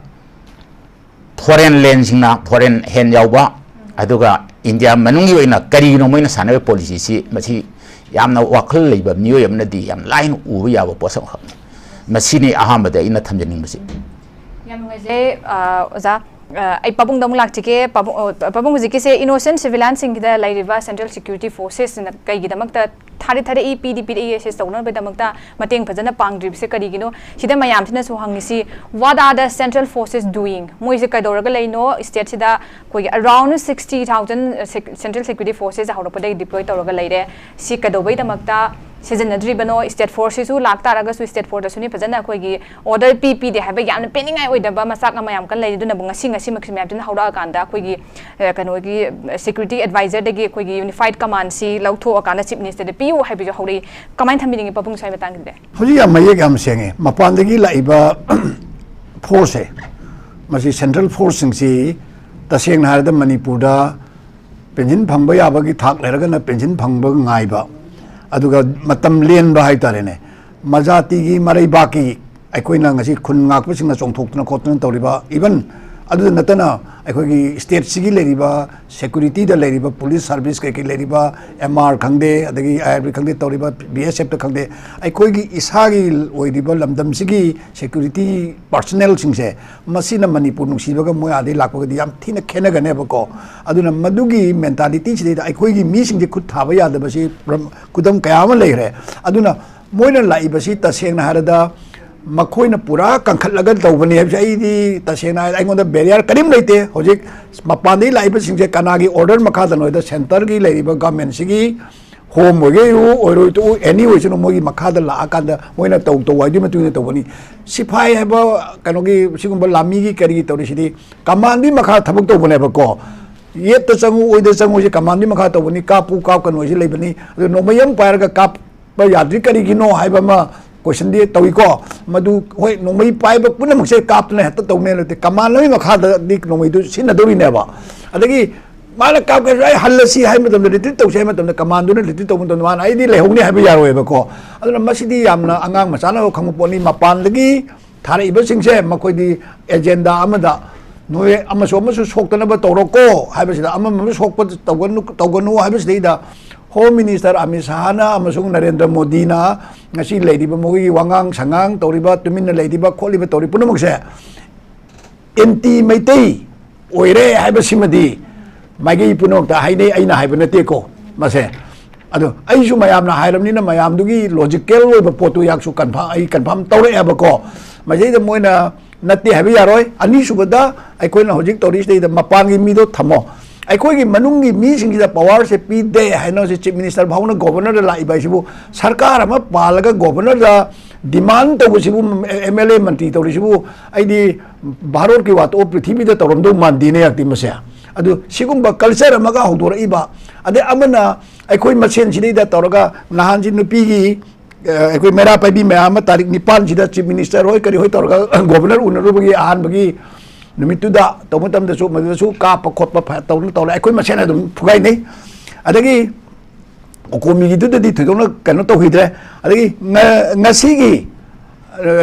foreign land singna foreign hen yawba aduga India manungi oina kari gino moina sanabe policy si masi yamna wakhal leiba miyo yamna di yam line ubu yaba posa khapne masini ahambada ina thamjaning basi yamngai je oza ai pabung dam lak tike pabung hujike se innocent civilian sing da lairiba central security forces na kai gi damakta thare e pdp ss tawna be damakta mateng phajana pangdrib se kari gino sida mayam thina so hangisi what are the central forces doing moi se kaidoraga leino state sida koi around 60000 central security forces hawrapada deploy tawraga leire si kadobai damakta sijanadribano state forces su lakta raga su state force suni phajana koi gi order pp de haba yamna peningai oidaba masak amayam kan leiduna ngasi maximum yamna hawra kanda koi gi kano gi security advisor de gi koi gi unified command si lautho akana chief minister de piu haibi hawri kamain thambining papung sai batang de hoji ya mayek am senge mapandagi laiba force masi central force sing si तसेंगना हारदा मणिपुरदा pension फंगबा याबगी थाक लेरगना pension फंगबा ngaइबा अदुगा मतम लेनबा हाइतारेने मजातिगी मरैबाकी अखोइना ngasi खुन ngakpasingna chongthokna khotna tawriba even adu natana अखोगी स्टेट सिगी लेरिबा सिक्योरिटी दा लेरिबा पुलिस सर्विस के लेरिबा एमआर खंगदे अदगी आईआरबी खंगदे तौरिबा बीएसएफ ता खंगदे अखोगी इसागी ओइदिबा लमदम सिगी सिक्योरिटी पर्सनल सिंगसे मसिना मणिपुर नुसीबगा मोय आदि लाकबगदि याम थिना खेनगनेबको अदुना मदुगी मेंटालिटी सिदे अखोगी मी सिंगजे खुद थाबा यादबसी कुदम कयाम लेरे अदुना मोयना लाइबसी तसेंगना हारदा मखोइना पूरा कंखलगा तौबनी है तसेना अगोंद बेरियर करीम लेते हजिक मपानी लाइबसिंगसे कनागी ऑर्डर मखादा नोइदा सेंटर की लेरिबा गवर्नमेंट सिगी होम ओगे तो एनी ओइसनो मोगी मखादा लाकांदा मोइना तौ तौ वाइदि मतुने तौबनी सिफाई हैबा कनोगी सिगुंबा लामी की करी तौरिसिदी कमांडी मखा थबक तौबनेबको ये तो चंगु ओइदा चंगु जे कमांडी मखा तौबनी कापु काप कनोइसे लेबनी नोमयम पायरगा काप याद्रि करी गिनो हाइबामा क्वेश्चन दी तौको मधु होय नोमई पाइब पुनमसे कापने हत तौने लेते कमान लमी मखादा दी नोमई दु सिनदोरिनेबा अदगी माला काप के राय हल्लसी हाय मतम रिट्रीट तौसे मतम कमान दुने रिट्रीट तौ मतम मान आइदी लेहोंगने हाबे यारोयबको अदुना मसिदी यामना अंगांग मचाना खंग पोनी मपान लगी थारे इबसिंगसे मखोइदी एजेंडा अमदा नोए अमसो सोक्तनबा तौरको हाबसिदा अमम सोक्प तौगनु हाबसिदा होम मिनिस्टर अमित शाह नरेंद्र मोदी मोगी वांगांग संगांग तौरीबा तुमिन लेदीबा खोलीबा तौरी पुनमुकसे एंटी मैतै ओइरे हाइबसिमदी माइगै पुनमुकता हाइदे अइना हाइब नतेको मसे अदो अइसु मयामना हाइरमनिना मयामदुगी लॉजिकल ओइबा पोतु याकसु कन्फर्म तौरेबको मजेदा मोइना नते हाइब यारोय अनिसुबदा अइकोइना होजिक तौरिसदैदा मपानगी मीदो थमो अखोगी मनुंगी मीसिंगदा पावर से पीदे हैनो से चीफ मिनिस्टर भावना गवर्नर लाइबासिबु सरकार अमा पालगा गवर्नर दा डिमांड तौसिबु एमएलए मंत्री तौरिसिबु आइदी भारत की वात ओ पृथ्वी दा तौरमदो मानदीने याक्ति मसे अदु सिगुंबा कल्चर अमगा होदोरइबा अदे अमना अखोई मसेन सिदैदा तौरगा नहानजि नुपीगी अखोई मेरा पाइबी मैम तारीख 9 सिदा चीफ मिनिस्टर होय करी होय तौरगा गवर्नर उनरुबगी आहानबगी नुमितुदा तौमतमदसु मदसु काप खोप तौन तौर अखोई मसेन अदुम फुगाई नै अदगी ओकोमीगिदुदि थोदोना कनो तौहिद्रे अदगी ngasiगी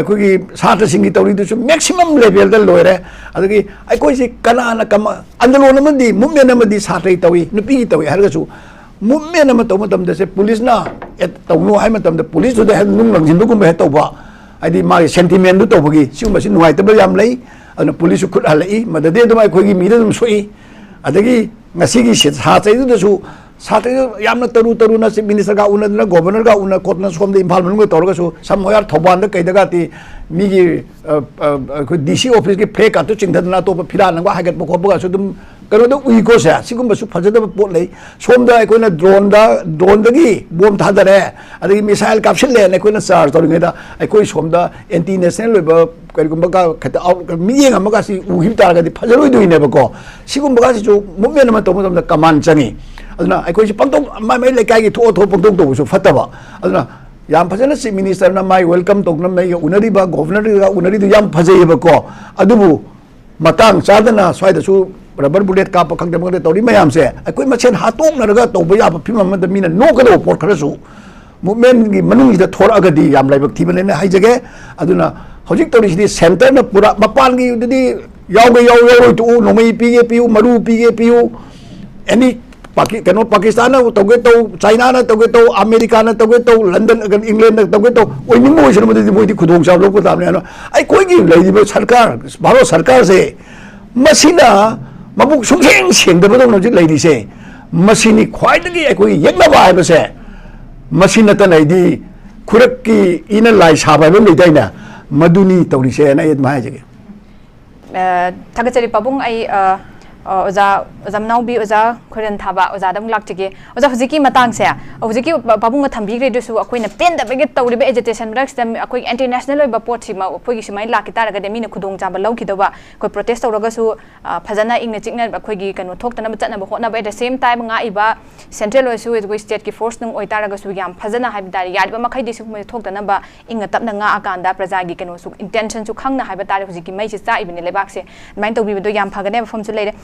अखोगी सात्रसिंगी तौरिदुसु मैक्सिमम लेवल दा लोइरे अदगी अखोइसि कनाना कम अंदलोन मदि मुवमेंट मदि सात्रै तौई नुपीगी तौई हरगसु मुवमेंट म तौमतमदसे पुलिसना तौनो हाय मतमदा पुलिस दुदा हे नुंग लंजिनबुगुम हे तौबा आइदि मागे सेंटिमेंट दु तौबगी सिगुमबसि नुवाइतबा याम लै अदुना पुलिस खुद हलई मददे दुमा अखोगी मीदा दुम सोई अदगी ngasiगी सात्रै साथै यामना तरु ना चीफ मिनिस्टर का उनदना गवर्नर का उन कोतना सोमदे इम्फाल मनुंग तौरगसु समहोयार थौबान कैदगाती मीगी डीसी ऑफिस की फ्लेग का चिंधना तो फिरानंग हागत बखोबगासु दुम कनो उइको से सिगुंबसु फजदब पोट लै सोमदा अखोइना ड्रोनदगी बम थादरे अदगी मिसाइल कापसिले अखोइना चार्ज तौरिङैदा अखोइ सोमदा एंटी नेशनल लेबल करिगुंबा का खत मियेंग अमगासि उहिम तारगदि फजरोइदुइनेबको सिगुंबगासि जो मुवमेंट म तौमदमदा कमान चंगी अदुना अखोइसि पंतों माइ लेकाइगी थो पंतों तौबसु फतबा अदुना याम फजना चीफ मिनिस्टर ना माइ वेलकम तौना मै उनरिबा गवर्नर का उनरिदु याम फजैबको अदुबु मतंग चादना स्वाइदसु रबर बुलेट का खंगदमगदे तौरी मयाम से अखोइ मसेन हातोंगनरगा तौबा याब फिममदा मीना नोकदो पोट खरसु मुवमेंट की मनुंगदा थोरअगदी याम लाइबक थिबलेने हाइजगे अदुना हजिक तौरिसिदि सेंटर ना पूरा मपानगी उदि याव तो नोमई पीगे पियु मरु पीगे पियु एनी कनो पाकिस्तान तौगे तौ चाइना तौगे तौ अमेरिका तौगे तौ लंदन इंग्लैंड तौगे तौ ओइनिंग ओइसनमदि मोइदि खुदोंग चाव लोक ताबने आई कोइगी लैदिबो सरकार भारत सरकार से मसिना मबुक सुंसेंग सेंदबदो नजि लैदिसे मसिनी ख्वाइदगी अखोइ यगनबा हाइबसे मसिना तनैदि खुरक की इन लाई साबाबो लैदैना मदुनी तौरिसे ना एद माहाजगे थागचरी पाबुंग आई ओजा जमनाउबी ओजा खुरन थाबा ओजा दम लाक्चगे ओजा हुजिकी मतंग से हुजिकी पाबुंग थंबीग्रे दुसु अखोइना पेंदबगे तौरिबे एजिटेशन ब्रक्सदम अखोइ इंटरनेशनल ओइबा पोट सिमा अखोइगी सिमाइ लाकि तारगदे मीना खुदोंग चाबा लौखिदबा कोइ प्रोटेस्ट तौरगसु फजना इंगना चिकना अखोइगी कनो थोक्तना चतना होटना एट द सेम टाइम ngaइबा सेंट्रल ओइसु एगोइ स्टेट की फोर्स नंग ओइ तारगसु याम फजना हाइबदारि यादिबा मखै दिसु थोक्तना इंगा तपना nga आकांदा प्रजागी कनो सु इंटेंशन सु खंगना हाइबा तारे हुजिकी मैसि चाइबने लेबाकसे माइन तौबिबदो याम फगने फमसु लेरे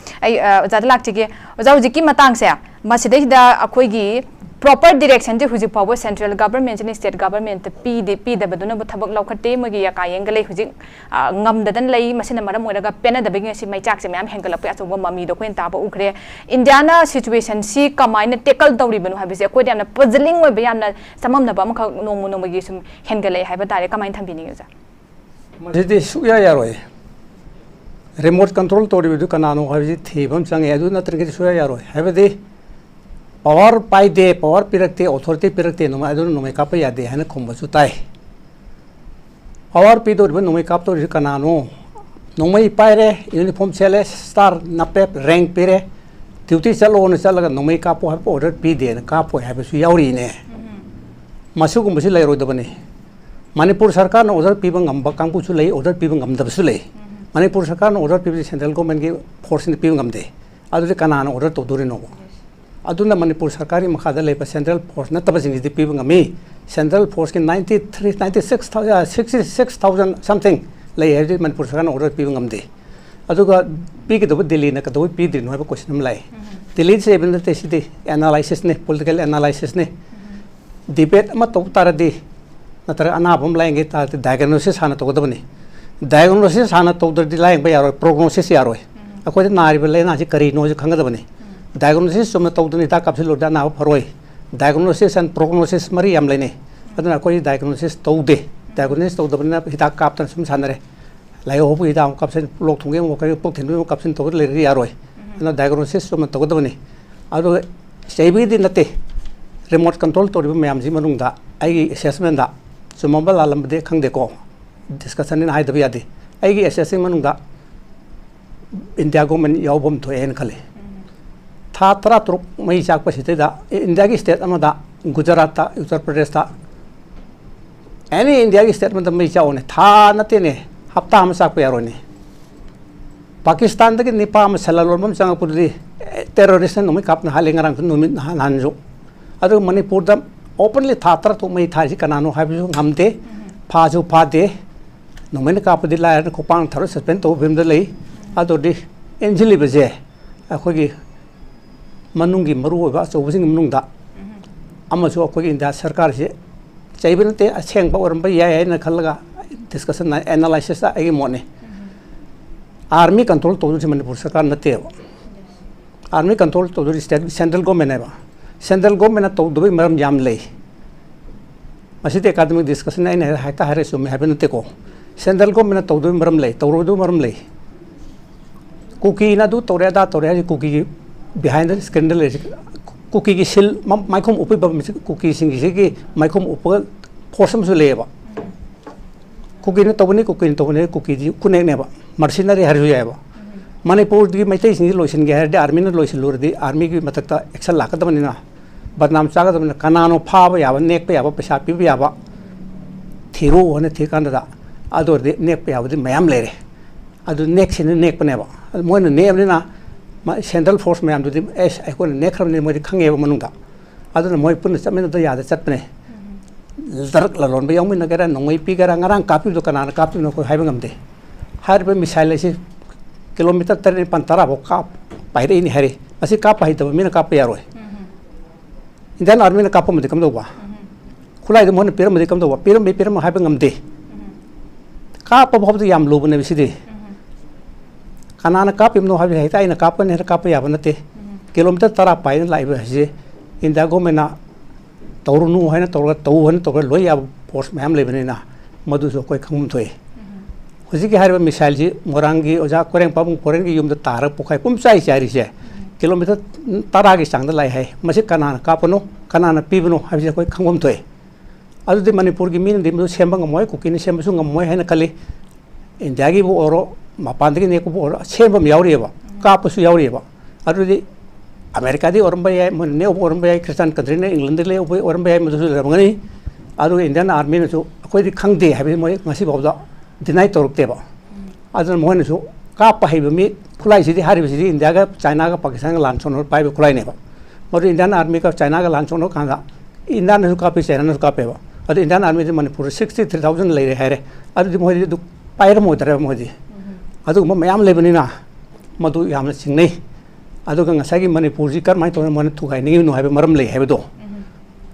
ओजा लाक्टिगे ओजा हुजिकी मतंग से मसिदैदा अखोइगी proper direction to Huji Power Central Government and State Government P the Baduna Tabak Lokate Magi Yakayangale Huji Ngam the Lay Machine Madam Modaga Pena the beginning my tax and Hankalapia of Mami the Quinta Ukre Indiana situation see combine tackle the ribbon have a quid and a puzzling way beyond some of the Bamaka no monomagism Hengale have a direct command Tampini user. Remote control to do Canano have it Thibam Sang Edu not get Suyaro have they power by day power pirate authority pirate no I don't know make up a day and a combosutai power pido no make up to Canano no may pire uniform cells star napep rank pire duty salon salaga no make up have ordered P day and capo have a suyaurine Masukum Musila Rodabani Manipur Sarkar no other people Gambakampu Sule other people Gam the Sule Manipur Sarkar no other people central government give force in the people Gam day other Canano order to Durino Aduna Manipur Sarkari Makada Lepa Central Force, not the people of me. Central Force in 66,000 something. Lay Manipur Sarkan order people of day. Aduga big the Delhi Nakado P didn't have a question lay. The lead saving the city analysis, political analysis, debate Matotara Natara Anabum lying it at the diagnosis Hanatodabani. Diagnosis Hanatold the lying by our prognosis Yaroi. According to Naribelena Kari knows Kangadabani. Diagnosis of the Tautanita capsule now Paroi. Diagnosis and prognosis Mariam Lene. I don't know diagnosis Tode. Diagnosis to the Hita Captain Sandre. Leihoathabam down captain block to game or put in captain totally Yaroi. And a diagnosis from the Todoni. Although Sabi did not remote control to Mayam Zimanunda. I assessment that. So mobile alam de Kang deco. Discussion in Hydaviadi. I assessing Manunda in Diagoman Yobum to Enkale. Thatra Truk Mai Chakpasita, India state Amada, Gujarat, Uttar Pradesh. Any India statement of Mecha on Tha Natine, Haptam Sakuyaroni. Pakistan, the Nipam Salalom Sangapuri, terrorists and Nomikap Halingarang Hanjo. Other Manipur them openly Tatra to Mai Tajikanano Habu Hamde, Pazu Pade, Nomenicapudilla and Copan Terror suspend to Vimdele, Adodi, Angelibaze, Akogi. Manungi Maru so using Munga. Amazo in that Sarkar. Chabinate, a chang power by and a Kalaga discussion analysis a money. Army control to the Manipur Sarkar Nateo. Army control to the state central government. Central government told the Maram Jam lay. Masiti academic discussion and Haka Harrisum happen to take. Central government told the Maram lay, Torodu Maram lay. Cookie Nadu Toreda Torre cookie. Behind the scandal cookie shill Micom Upi cookie singing Micom Upper Possum Zuleva Cookie Tobani cookie Tobani cookie Kuneva Mercenary Harjueva Manipur the Matation Lotion Gare the Army Lotion the Army Matata Excel Lakatamina but Nam Saga Canano Pava Yava neck Payava Peshapi Yava Thiru on a thick under that other the neck Payava the Mayam lady other necks in the neck Paneva more than name Central Force Mayam to the S. I couldn't neck from the Kanga Manunga. Other than my put some of the other Sapne. Zarklalon, Bayamin again, no way bigger and around copy to Canana copy of having them day. Had been missiles kilometer 30 Pantarabo cap by the in Harry. As a cap height of a minute cap airway. Then Armina Capum de Camdova. Kulai the one pyramid come to a pyramid having them day. Cap of the Yam Loban every city. Canana Capim no have a in a cap and a copy of Nate. Kilometer Tarapai and Live in the Gomena Torunu Hana Tora Towan Tora Loya Post Mam Lebanina Maduso Quakumtoy. Hosiki had a Misalji, Morangi, Oza Korang Pam Korangi the Tara Pokai Pumsai Charise. Kilometer Taragi sang the Lai, Masikanana Capano, Canana Pivano have a quite Kumtoy. Other than Manipur Gimin, the Shambang Moy, cooking Shambasung Moy Hanakali in Dagi Oro. Mapandri Neko, Chamber Yauriva, Capus Yauriva. Other America or by Neo or by Christian Katrina, England, or by Muzamani, other Indian Army, so quite the Kang Day having my massive of the denied or table. Other than one so Kappa have me, Kulai City, Harry City, in Daga, China, Pakistan, Lanson or Pipe Kulaineva. But Indian Army of China, Lanson or Kanda, Indian who copies and Capeva. Other Indian Army Manipur 63,000 lady Harry, other than Pyramid Ramodi. Adu Mayam Lebanina Madu Yam Singne ꯑꯗꯨꯒ ꯉꯁꯥꯏꯒꯤ ꯃꯅꯤꯄꯨꯔꯁꯤ ꯀꯔꯝꯍꯥꯏꯅ ꯇꯧꯅ ꯃꯣꯏꯅ ꯊꯨꯒꯥꯏꯅꯤꯡꯉꯤꯕꯅꯣ ꯍꯥꯏꯕ ꯃꯔꯝ ꯂꯩ ꯍꯥꯏꯕꯗꯣ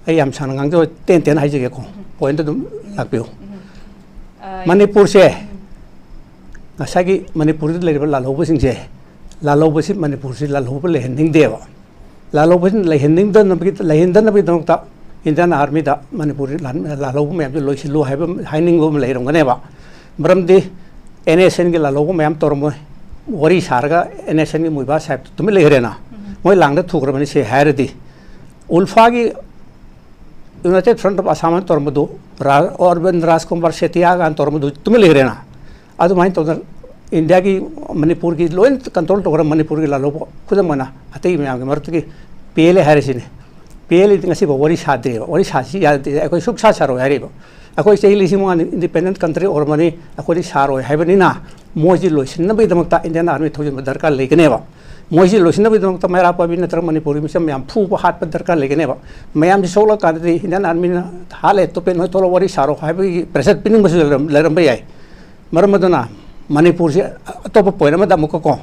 ꯑꯩ ꯌꯥꯝ ꯁꯥꯡꯅ ꯉꯥꯡꯖꯕ ꯇꯦꯟ ꯍꯥꯏꯖꯒꯦꯀꯣ ꯄꯣꯏꯟꯠ ꯑꯗꯨꯝ ꯂꯥꯛꯄꯤꯌꯨ ꯃꯅꯤꯄꯨꯔꯁꯦ ꯉꯁꯥꯏꯒꯤ ꯃꯅꯤꯄꯨꯔꯗ ꯂꯩꯔꯤꯕ ꯂꯥꯜꯍꯧꯕꯁꯤꯡꯁꯦ ꯂꯥꯜꯍꯧꯕꯁꯤ ꯃꯅꯤꯄꯨꯔꯁꯤ ꯂꯥꯜꯍꯧꯕ ꯂꯩꯍꯟꯅꯤꯡꯗꯦꯕ ꯂꯥꯜꯍꯧꯕꯁꯤ ꯂꯩꯍꯟꯗꯅꯕꯒꯤꯗꯃꯛꯇ ꯏꯟꯗꯤꯌꯥꯟ ꯑꯥꯔꯃꯤꯗ ꯃꯅꯤꯄꯨꯔꯤ ꯂꯥꯜꯍꯧꯕ ꯃꯌꯥꯝꯁꯦ ꯂꯣꯏꯁꯤꯜꯂꯨ ꯍꯥꯏꯕ ꯍꯥꯏꯅꯤꯡꯕ ꯑꯃ ꯂꯩꯔꯝꯒꯅꯦꯕ ꯃꯔꯝꯗꯤ NSNꯒꯤ ꯂꯥꯜꯍꯧꯕ ꯃꯌꯥꯝ ꯇꯧꯔꯝꯃꯣꯏ ꯋꯥꯔꯤ ꯁꯥꯔꯒ NSNꯒꯤ ꯃꯣꯏꯕꯥ ꯁꯥꯍꯦꯕ ꯇꯨꯃꯤꯟ ꯂꯩꯈ꯭ꯔꯦꯅ ꯃꯣꯏ ꯂꯥꯡꯗ ꯊꯨꯈ꯭ꯔꯕꯅꯤ ꯁꯤ ꯍꯥꯏꯔꯗꯤ ꯎꯜꯐꯥꯒꯤ ꯌꯨꯅꯥꯏꯇꯦड फ्रंट ऑफ असम तौरमदु अरविंद राजकुमार सेठिया तौरमदु तुम लेना अदुमाइन तौर इंडिया की मणिपुर की लोन कंट्रोल तौर मणिपुर की लालो खुदमना अतई मैम की मरत की PLA हैरिसिने PLA ngasi ba wari sade wari sasi yade akoi suksa saro haribo akoi sei lisi mo independent country or mani akoi saro haibani na moji loisin na bidamta Indian army thojin darkar legene ba मोजी लोसिन बिदमता मेरा पाबी नतर मणिपुरी मिसम याम फू हाट पर दरकार लेगने बा मयाम जी सोला कादे Indian army हाले तो पे नो तोलो वरी सारो हाबी प्रेशर पिनिंग बस लरम बे मरमदना मणिपुर से अतोप पॉइंट में दमुको को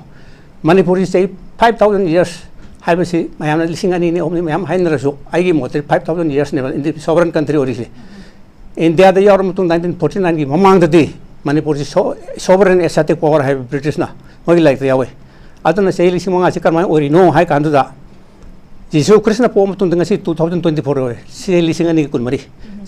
मणिपुरी से 5000 इयर्स हाबसी मयाम लिसिंग अनि ने ओमनि मयाम हाइनरसु आइगी मोते 5000 इयर्स ने इन द सोवरेन कंट्री ओरिसे इंडिया द यार मुतुं 1949 की ममांग दे मणिपुर से सोवरेन एस्टेटिक पावर हाब ब्रिटिश ना मोगी लाइक यावे अदुना से लिसिंग मंगा सिकरमाय ओरिनो हाय कांदुदा जिसु कृष्ण पोम तुंदंगसी 2024 से लिसिंग अनि कुनमरी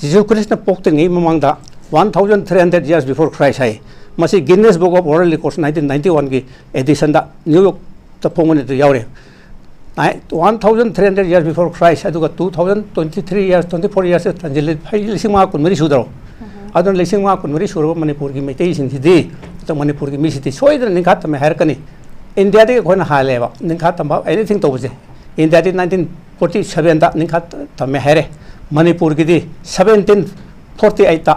जिसु कृष्ण पोक्तंगी ममांगदा 1300 years before Christ हाय मसी Guinness book of world records 1991 की एडिशन दा न्यूयॉर्क त पोंगने तो यावरे 1300 years before Christ अदुगा 2023 years 24 years Tanzil लिसिंग मंगा कुनमरी सुदरो अदुन लिसिंग मंगा कुनमरी सुरब मणिपुर की मैतेई सिंथि तो मणिपुर की मिसिति सोइदन निखात में हैरकनी इंडिया दे कोन हालेबा निखा तंबा एनीथिंग तोबजे इंडिया दे 1947 दा निखा तमे हेरे मणिपुर की दी 1748 दा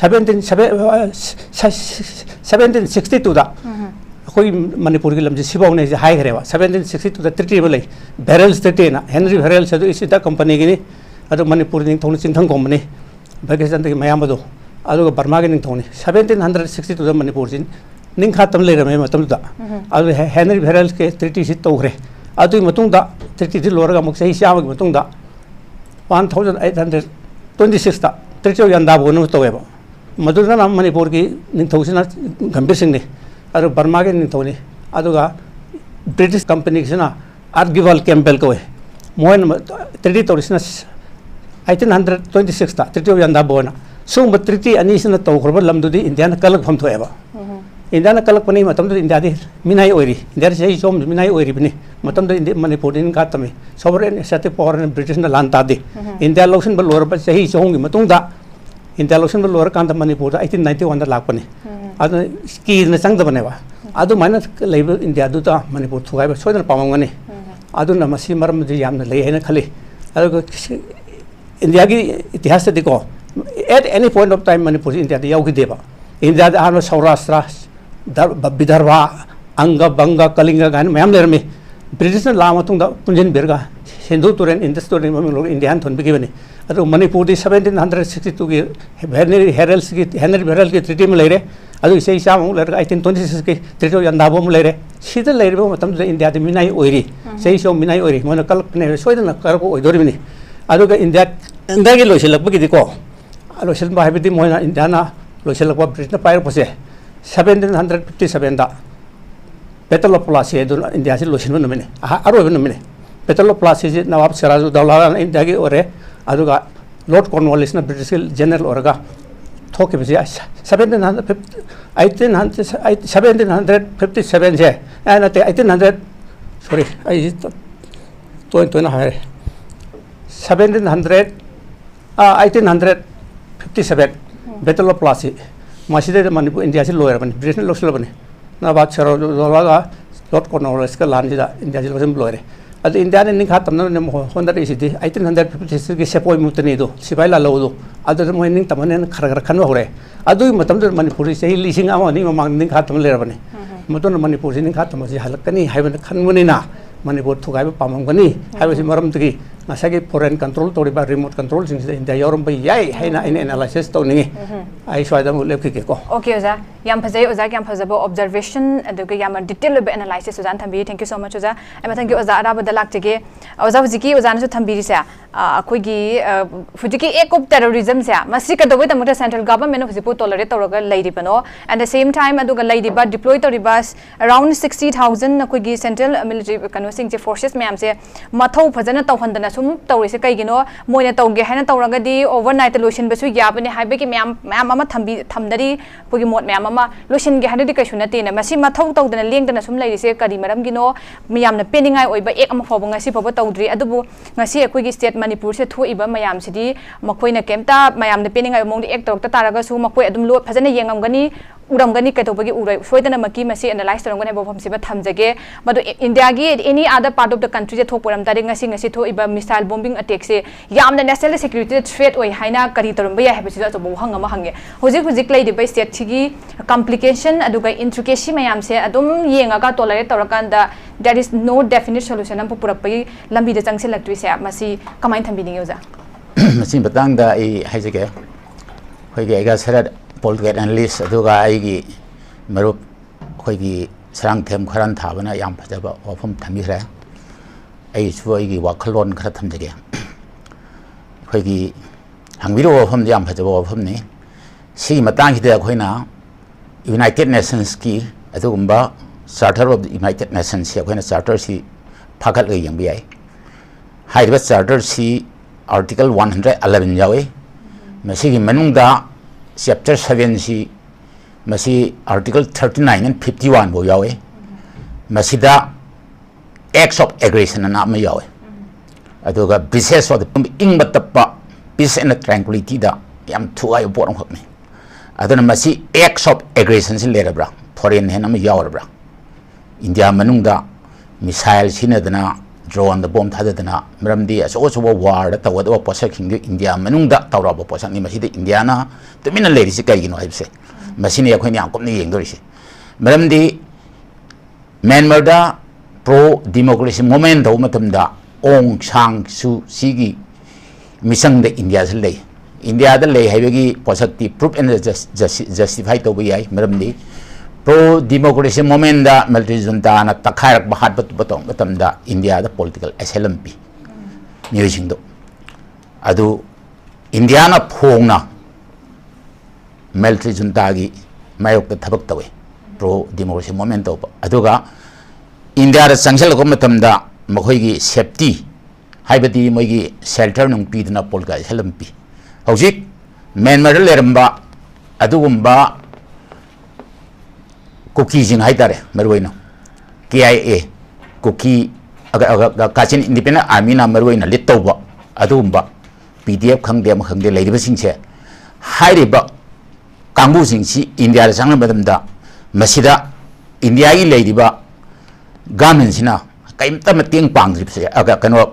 1762 दा कोई मणिपुर की लमजे सिबाउने जे हाई हरेवा 1762 दा ट्रीटी बले बैरल्स ट्रीटी ना हेनरी बैरल्स अदु इसी दा कंपनी की अदु मणिपुर निंग थोन चिंथंग कोमने भगेसन दे मयाम बदो अदु बर्मा के निंग थोने 1762 दा मणिपुर जिन निखातम लेरमे मतमदा अदु हेनरी बैरल्स के ट्रीटी से तौरे अदु मतुंगदा ट्रीटी दि लोरगा मक सही शाम के मतुंगदा 1826 दा ट्रीटी यंदा बोनु तोवेबा मधुना नाम मणिपुर की निथौसिना गंभीर सिंह ने अदु बर्मा के निथौने अदुगा ब्रिटिश कंपनी किसना आर्गिवल कैंपबेल को मोहन ट्रीटी तौरिसना 1826 दा ट्रीटी यंदा बोना सुम ट्रीटी अनीसना तौखरबा लमदुदी इंडिया न कलक फम थोएबा इंडिया न कलक पनी मतम इंडिया दि मिनाई ओरी इंडिया से सोम मिनाई ओरी बनी मतम मणिपुर दिन का तमे सोवरेन एस्टेटिक पावर ब्रिटिश न लान तादे इंडिया लोसन ब लोर ब सही सोंगी मतुंगदा इंडिया लोसन ब लोर कांत मणिपुर 1891 दा लाकपने अद की न संग दबनेवा अदु माइनस लेब इंडिया दुता मणिपुर थुगाय सोदन पामंगने अदु न मसी मरम दि याम ले हेन खले अदु इंडिया की इतिहास से देखो at any point of time Manipur India दि याउगी देबा इंडिया दा आनो सौराष्ट्र विदर्भा अंग बंग कलिंग गान मैम लेरमे ब्रिटिश लाम पुंजन बेरगा सिंधु तुरेन इंडस तुरेन इंडिया थोनबीबने अदु मणिपुर 1762 की हेनरी बैरल्स की ट्रीटी में लेरे अदु इसे चाम लेरगा 1826 की ट्रीटी यंदाबो में लेरे सिद लेरबो मतम इंडिया दि मिनाई ओइरी सही सो मिनाई ओइरी मोन कल्पने सोइदन करको ओइदोरिबनी अदुगा इंडिया की लोइसलकबगी दिको लोइसलबा हाबिदि मोना इंडिया ना लोइसलकबा ब्रिटिश ना पायर पसे 1757 दा बैटल ऑफ प्लासी इंडिया से लोसिन नमिने अरोब नमिने बैटल ऑफ प्लासी से नवाब सिराजुद्दौला इंडिया की ओरे अदुगा लॉर्ड कॉर्नवालिस ना ब्रिटिश जनरल ओरगा थोके बजे 1757 से एनते 1800 सॉरी आई तो ना है 1857 बैटल ऑफ प्लासी मासीदे मणिपुर इंडिया से लोयर बने ब्रिटिश लोसल बने नवाब सिराजुद्दौला लॉर्ड कॉर्नवालिस का लान जिदा इंडिया से लोसन लोयर अद इंडिया ने निखा तमन ने होंदर इसिदि 1856 की सेपोय मुतने दो सिपाई ला लौदो अद मोय निंग तमने खरगर खन होरे अदु मतम मणिपुर से लिसिंग अमनि ममांग निखा तम लेर बने मतन मणिपुर से निखा तम से हलकनी हाइबन खनबनिना मणिपुर थुगाइब पामंगनी हाइबसि मरम तगी नसागे फॉरेन कंट्रोल तोरिबा रिमोट कंट्रोल सिंग इंडिया योरम बै याय हाइना इन एनालिसिस तोनिंगे आई स्वाइदा मु लेखि के को ओके ओजा yam phajai oza yam phajabo observation aduga yam detail be analysis oza thambi thank you so much oza I thank you oza araba dalak jege oza hujiki oza na su thambiri sa akoi gi hujiki ek of terrorism sa masi ka dobe tamata central government of hipo tolerate tawraga laidi bano at the same time aduga laidi ba deploy to ribas around 60,000 akoi gi central military kanu sing je forces mayam se mathau phajana tawhandana sum tawri se kai gino moina tawge haina tawraga di overnight lotion besu yabani haibe ki mayam ama thambi thamdari pugi mot mayam ama lotion ge hadi kai sunate na masi mathau tawdana lengdana sum laidi se kari maram gino mayam na peningai oiba ek ama fobo ngasi fobo tawdri adubu ngasi akoi gi state manipur se thuiba mayam sidi makoina kemta mayam na peningai mongdi ek tok ta taraga su makoi adum lo phajana yengamgani uramgani kaitobagi urai soidana maki masi analyze torangani bofam siba thamjage madu india gi any other part of the country je thoporam tare ngasi ngasi thoiba missile bombing attack se yamna national security threat oi haina kari toramba ya hebasi jo bo hangama hange hojik lei de state chigi complication aduga intricacy mayam se adum yenga ga tolerate torakanda there is no definite solution am purapai lambi de changse lagtri se masi kamai thambini yoja masi batang da ai haijage hoige ga sarat political analyst aduga aigi marup hoigi sarangthem kharan thabana yam phajaba wafam thamire ai su aigi wakhalon khara thamjage hoigi hangbiro wafam yam phajaba wafam ni si matang hide khoina United Nations ki adugumba charter of the United Nations si khoina charter si phagal ga yang bi ai haiba charter si article 111 yawe masi gi manungda chapter 7 si masi article 39 and 51 bo yawe masida acts of aggression na ma yawe aduga business of the ingbatapa peace and tranquility da yam thuai bo ram khapni aduna masi acts of aggression si lerabra foreign hen ma yawrabra india manungda missile sinadana drone the bomb thadadana maramdi aso war da tawada posak hingi india manungda tawraba posak ni masida indiana tumina leri si kai gino haibse masini akhoni angkomni yengdori si maramdi Myanmar da pro democracy movement da matamda ong sang su sigi misang da india se lei india da lei haibegi posak ti proof and justify to bi ai maramdi pro democracy movement da military junta na takharak bahat batong batamda india da political asylum pi miyojing do adu india na phongna military junta gi mayok da thabak tawe pro democracy movement to aduga india da sangsel ko matamda makhoi gi safety haibati moi gi shelter nung pi dna political asylum pi hojik Myanmar leramba adugumba Cookie jing haitare marwaina KIA cookie aga kachin independent army na marwaina lit tawba adumba PDF khangde leidiba singse hairiba kangbu singsi india da sangna badamda masida india gi leidiba government sina kaimta mateng pangdrip se aga kano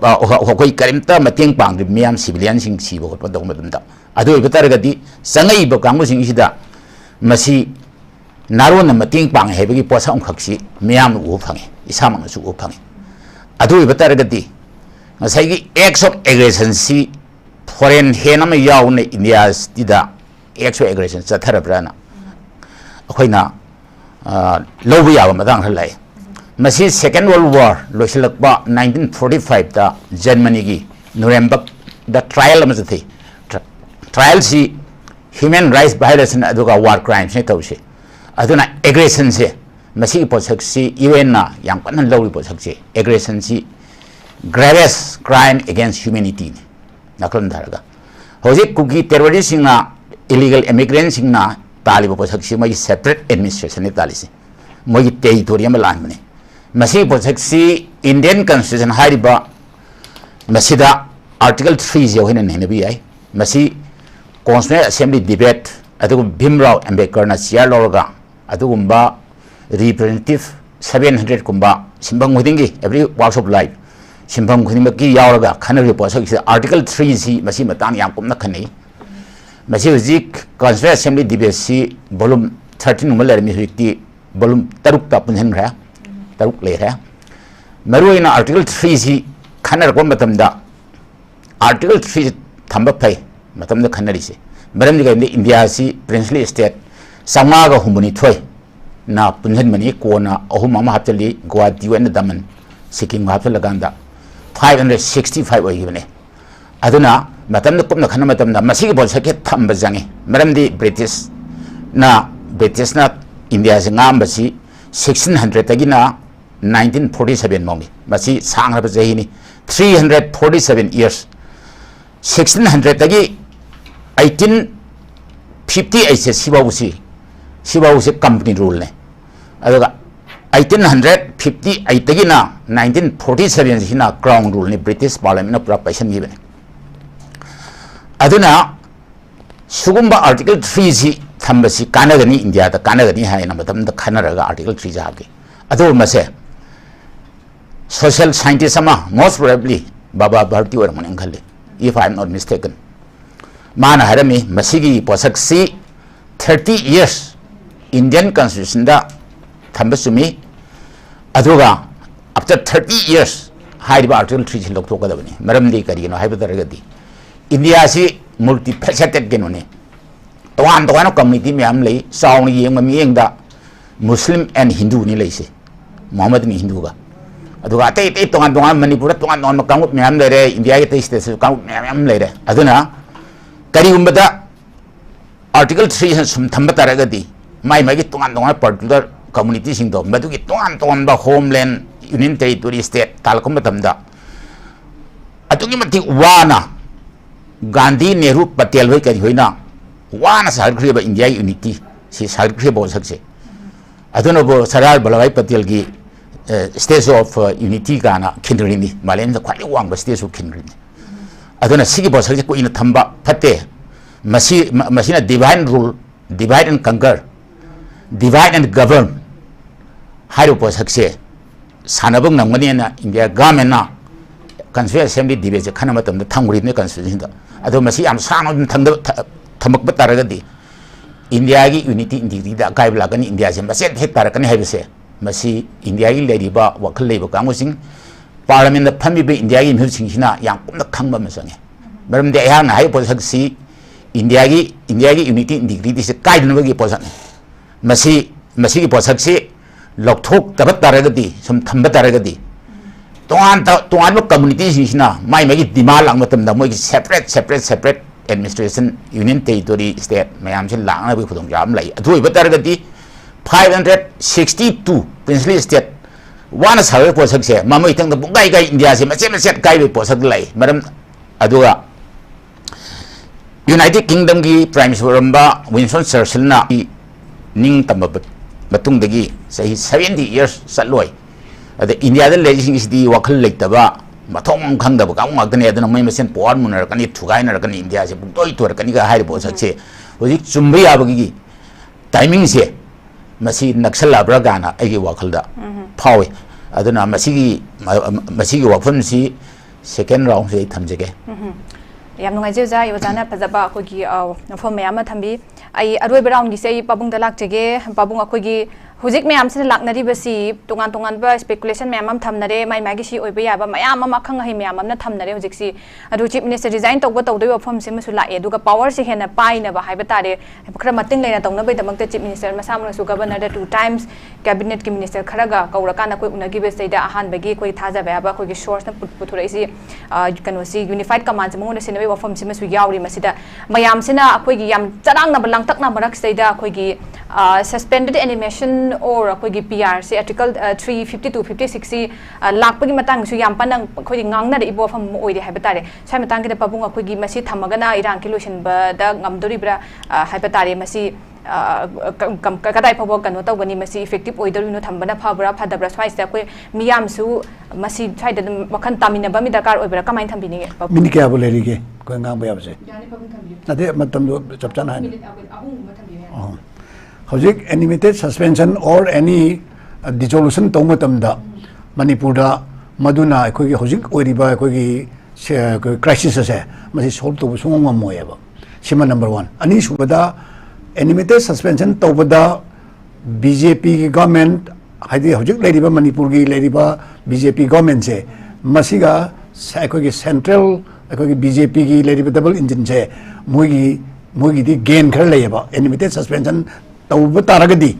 hokoi kaimta mateng pangdrip miam civilian sing sibo ko dong badamda adu ibataragadi sangai ba kangbu singsida masi Naro na mating pang hebegi posa khakshi miyam u phangi isamang su u phangi adu ibataragati ngasai acts of aggression si foreign hena ma yaw na india stida acts of aggression chatharabrana akhoina lobu yawa madang halai masi second world war losilakba 1945 da Germany gi Nuremberg da trial amazati trial si human rights violation aduga war crimes ne tawse aduna aggression se masi posak si UN na yang panan lawi posak se aggression si gravest crime against humanity nakon daraga hojik kugi terrorist na illegal immigrants na talibo posak si mai separate administration ne talisi moi territory ma lanne masi posak si Indian constitution hariba masida article 3 je hoina ne bi ai masi constitutional assembly debate adugo Bhimrao Ambedkar na chair lorga adugumba representative 700 kumba simbang hodingi every workshop live simbang khudimba ki yauraga khanari posak article 3 si masi matang yang kumna khani masi hojik constitutional assembly debate si volume 13 number lermi hojikti volume 3 ta punhan ra 3 le ra maruina article 3 si khanar ko matamda article 3 thamba phai matamda khanari si maram ni India si princely state Samaga Humuni Toy na Punjan Mani Kona Ohuma Haptali Guadi and the Daman Sikkim Hapalaganda 565 even. Aduna Matam the Pumna Kanamatam the Masibo Saket Tambazangi Madam the British na India's embassy 1600 agina 1947 mommy Masi Sang Rabazahini 347 years 1600 agi 1858 Sibawusi company rule ne aduga 1858 agina 1947 hina crown rule ne British parliament pura paisa given aduna sugumba article 3 si thambasi kanagani India da kanagani hai na matam da khanaraga article 3 jabge adu mase social scientist ama most probably Baba Bharti or Manangale, if I am not mistaken. Mana Harami, Masigi Posaksi 30 years Indian Constitution da Thambasumi Aduga after 30 years high article 3 Loktogadavani, Maramdi Karino, Hyperagadi. India si multifaceted genone. One community Miamley, Sauni Yaming da Muslim and Hindu Nilese, Mohammed Hinduga. Aduga tay tongan Manipur tongan non makamut miyam lere India ke state kamut miyam lere aduna kari umbada article 3 sum thamba taragadi mai gi tongan particular community sing do madu gi tongan ba homeland union territory state talkom tamda atugi mati wana Gandhi Nehru Patel hoi kari hoina wana sarkri ba India unity si sarkri bo sakse aduna bo Sardar Vallabhbhai Patel gi Stage of Unity Gana Kindrini, Malay the quite one but stage of Kindrini. I don't know, Sigi was in a Tamba Pate, Machina divine rule, divide and conquer, divide and govern. Hydro was Haxe, Sanabung Namaniana, India Gamena, Constituent Assembly debates a Kanamatam, the tongue with the Constitution. I don't see I'm son of Tamakbataragadi. India unity in the Kai Blagan India, but said Hectarakan have say. Masi India lady ba wakal labor kamusing parliament the pami be India in husing hina yang the kangba masang baram de yang hai posak si India unity in degree is a guide no gi posak masi ki posak si lokthok tabat taragadi some thamba taragadi toan community hina mai magi dimal lang matam da moi separate administration union territory state mayam sin lang na bi khudong jam lai adui bataragadi 562 princely state one is how posak se mamai tang the bugai gai India se mache kai posak lai madam aduga United Kingdom gi prime minister ba Winston Churchill na ning tamba batung dagi sahi 70 years satloi ade India the legislation is the wakal leitaba mathong khang da ba kang mak dane adana mai masen por munar kani thugai na kani India se bugdoi tor kani ga hai posak se hoji chumbi abagi timing se Masi Naxala Bragana, Agi Wakalda, Power. I don't know, Masigi Wapunsi, second round, say Tamjake. Yamngaja, Yozana Pazaba, Kogi, from Mayama Tambi. I arrive around, say, Babung the Lakjage, Babunga Kogi, Huzik Mayam Sen Laknari Basi, Tungan speculation Mayam Tamnare, my Magishi Obeya, Mayama Makanga Mayam Tamnare, Zixi, a Chief Minister designed to what do from Simusula, Educa Power, she had a pine of a Hibatare, Kramatin Lena Tonga, the Chief Minister, Masama, who governor 2 times, Cabinet Minister Karaga, Kaurakana, Kuna give us a Han Bagi, Taza Baba, Kogi Shores, Puturasi, you can see unified commands, Mona Sinaway from Simus Yauri Masida, Mayam Sina, Kogi Yam Taranga Balantak Nabarak Seda, Kogi suspended animation or a PRC article 352 5060 lakpagi matang su yam panang khoi ngangna de ibo pham oi de habatare sai matang ke pabung khoi masi thamagana irang kilotion ba da ngamdori bra habatare masi kadai pabo kano tawgani masi effective oider no thambana phabra phadabra swai sa koi miyam su masi thai da makhan tamina ba mi dakar oibra kamai thambini ge min kya boleri ge ko ngang ba yabse yani pabung thambi ade matam do chapchana hai Hojik animated suspension or any dissolution tongmatamda Manipur Maduna Kogi Hojik Oriba Kogi crisis ase masi solve to sungam moyaba Shima number 1 ani subada animated suspension tobada BJP government haidi Hojik ladiba Manipur gi ladiba BJP government se masiga kogi central kogi BJP gi ladiba double engine se mogi di gain khar layaba animated suspension तौब तारगदी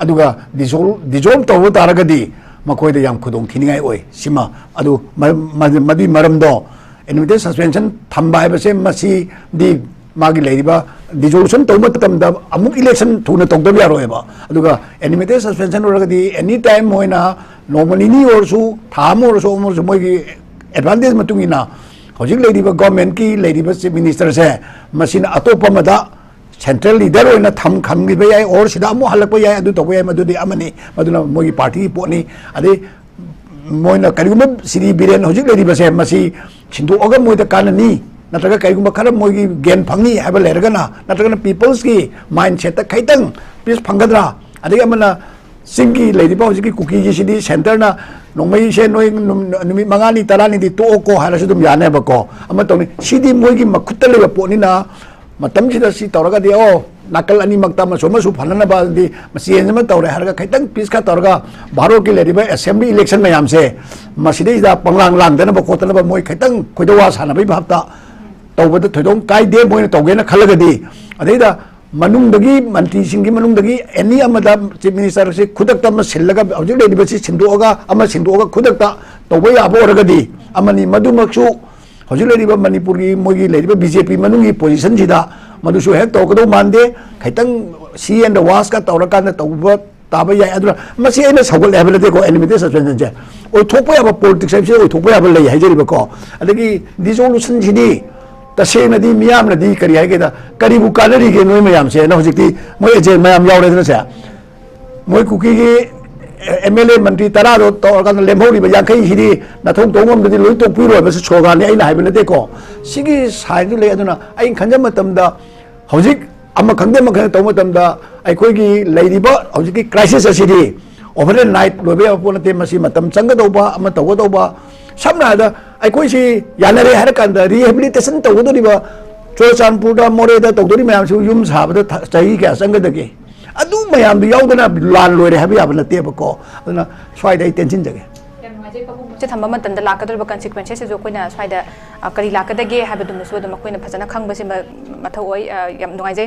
अदुगा dissolve तौब तारगदी मकोयदा याम खुदोंग थिनिंगाई ओय सिमा अदु मदि मरमदो एनुमिटेड सस्पेंशन थंबा हाइबसे मसी दि मागी लेरिबा डिजोल्यूशन तौब तमदा अमुक इलेक्शन थुना तौदब यारोयबा अदुगा एनुमिटेड सस्पेंशन ओरगदी एनी टाइम मोइना नॉमिनी ओरसु थाम ओरसु मोगी एडवांटेज मतुंगिना हजिक लेरिबा गवर्नमेंट की लेरिबा चीफ मिनिस्टर से मसीना अतोप मदा सेंट्रल लीडर होना थम खमगिबा याय और सिदा अमु हलकपा याय अदु तौबा याय मदुदि अमनी मदुना मोगी पार्टी पोनी अदे मोइना करिगुम सिरी बिरेन हजिक लेरिबा से मसी छिंदु अगर मोइदा काननी नत्रगा करिगुम खर मोगी गेन फंगनी हाबा लेरगना नत्रगा पीपल्स की माइंडसेट खैतंग पीस फंगद्रा अदे अमना सिंगी लेरिबा हजिक कुकी जिसिदी सेंटर ना नोंमई से नोई नुमि मंगानी तरानी दि तो को हारसु दुम याने बको अमा तोनी सिदी मोगी मखुत्ता लेबा पोनीना मतम सिदा सि तौरगा दि ओ नाकल अनि मक्ता म सोमसु फनना बादि मसियन म तौरे हरगा खैतंग पीस का तौरगा भारत की लेरिबा असेंबली इलेक्शन मयाम से मसिदे दा पंगलांग लांगदना बकोतना मोई खैतंग खोइदवा साना बै भाबता तौबद थोदों कायदे मोइना तौगेना खलगदी अदैदा मनुंगदगी मंत्री सिंगी मनुंगदगी एनी अमदा चीफ मिनिस्टर से खुदकता म सिल्लगा हजिक लेरिबा सि सिंदोगा खुदकता तौबा याबो ओरगदी अमनी मदुमक्सु हजिक लेरिबा मणिपुर की मोगी लेरिबा बीजेपी मनुंगी पोजीशन सिदा मदुसु हेक तौगदो मानदे खैतंग सी एंड वास का तौरकान तौबा ताबा याय अदुरा मसी एना सगल एबलते को एलिमिटेड सस्पेंशन जे ओ थोपा याबा पॉलिटिक्स से ओ थोपा याबा लई हाइजरिबा को अदगी डिसोल्यूशन सिदी तसेनदी मियामनदी करी हाइगेदा करीबु कानरी के नोय मयाम से ना हजिकती मोय एजेंट मयाम यावरेदना से मोय कुकी की एमएलए मंत्री तरा दो तौरकान लेमहोरिबा यांखै हिदी नथों तोंगमदि लोय तोपिरो बस छोगाने आइना हाइबनते को सिगी साइदु ले अदुना आइन खंजम मतमदा हजिक अमा खंदे मखन तौमतमदा अखोगी लेरिबा हजिक क्राइसिस असिदी ओवर नाइट लोबे अपोनते मसी मतम चंगदौबा अमा तौगदौबा सबना दा अखोइसी यानरे हरकांदा रिहेबिलिटेशन तौगदोरिबा चोचानपुरदा मोरेदा तौदोरि मयामसु युम साबदा चाही क्या संगदगे अदु मयाम यावदना लान लोरे हाबि याब नतेबको अदुना स्वाइदा टेंशन जगे से थंबा मतंदा लाकदरबा कॉन्सिक्वेंसेस जो कोइना स्वाइदा करी लाकदगे हाबदुमसु दम कोइना फजना खंगबसे मथौ ओय यम नुगाइजे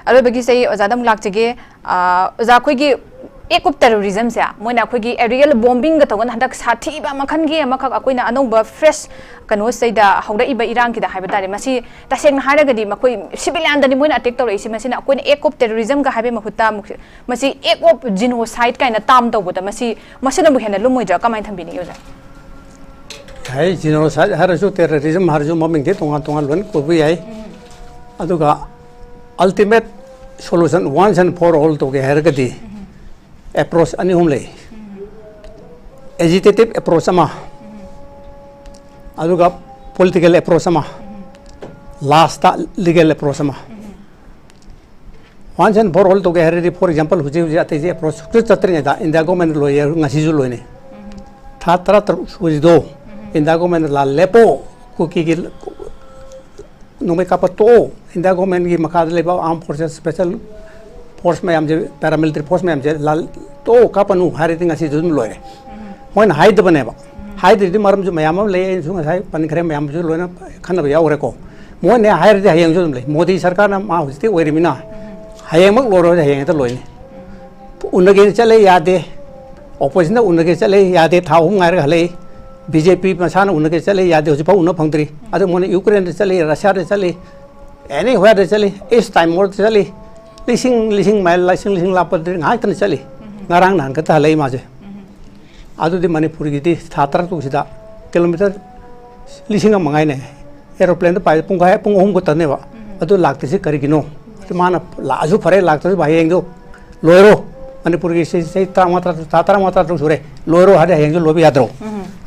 अरोबगी से ओजादम लाकचगे ओजा खोइगी एक ऑफ टेररिज्म से मोइना खोइगी एरियल बॉम्बिंग गतवन हंदक साथीबा मखन गे मखक अकोइना अनौबा फ्रेश कनो सेदा हौरइबा इरांग किदा हाइबा तारे मसी तसेंग हारगदी मखोइ सिविलियन दनि मोइना अटैक तौरइसि मसिना अकोइना एक ऑफ टेररिज्म का हाइबे मखुता मसी एक ऑफ जिनोसाइड काइना ताम तौबदा मसी मसिना मुहेना लुमोइजा कमाइन थंबिनि योजा है जिनोसाइड हरसु टेररिज्म हरसु ममिंग दे तोंगा तोंगा लन कोबि है अदुगा ultimate solution once and for all तो के हरगदी अप्रोच अनि हम ले एजिटेटिव अप्रोच अमा अदुगा पॉलिटिकल अप्रोच अमा लास्ट लीगल अप्रोच अमा वंस एंड फॉर ऑल तो के हरदी फॉर एग्जांपल हुजे हुजे अते जे अप्रोच चत्रिंग दा India government lawyer ngasi ju loine था तरा सुजिदो इंडिया गवर्नमेंट ला लेपो कुकी की नुमे कापतो इंडिया गवर्नमेंट की मखाद लेबा आर्म फोर्सेस स्पेशल फोर्स में हमजे पैरामिलिट्री फोर्स में हमजे लाल तो कापनु हारिति ngasi जुम लोरे मोइन हाइद बनेबा हाइद दि मरम जु मयाम ले जु ngasi पनखरे मयाम जु लोना खनब यावरे को मोइन ने हाइर दि हायंग जुम ले मोदी सरकार ना मा हुस्ति ओरिमिना हायंग मक लोरो हायंग त लोइने उनगे चले यादे ऑपोजिशन उनगे चले यादे था हम गायर हले बीजेपी मसान उनगे चले यादे हुजपा उन फंगद्री अदु मोने यूक्रेन चले रशिया चले एनी वेयर चले इस टाइम मोर चले लिसिंग माइल लिसिंग लापद्री ngaitan चले ngarang nan ka talai maje adu di manipur gi di thatra tu sida kilometer लिसिंग mangai ne aeroplane da pai pungkai punghom ko tane ba adu lakte se kari gino mana laju phare lakte ba heng do loiro manipur gi se tatra matra tu sure loiro hade heng do lobi yadro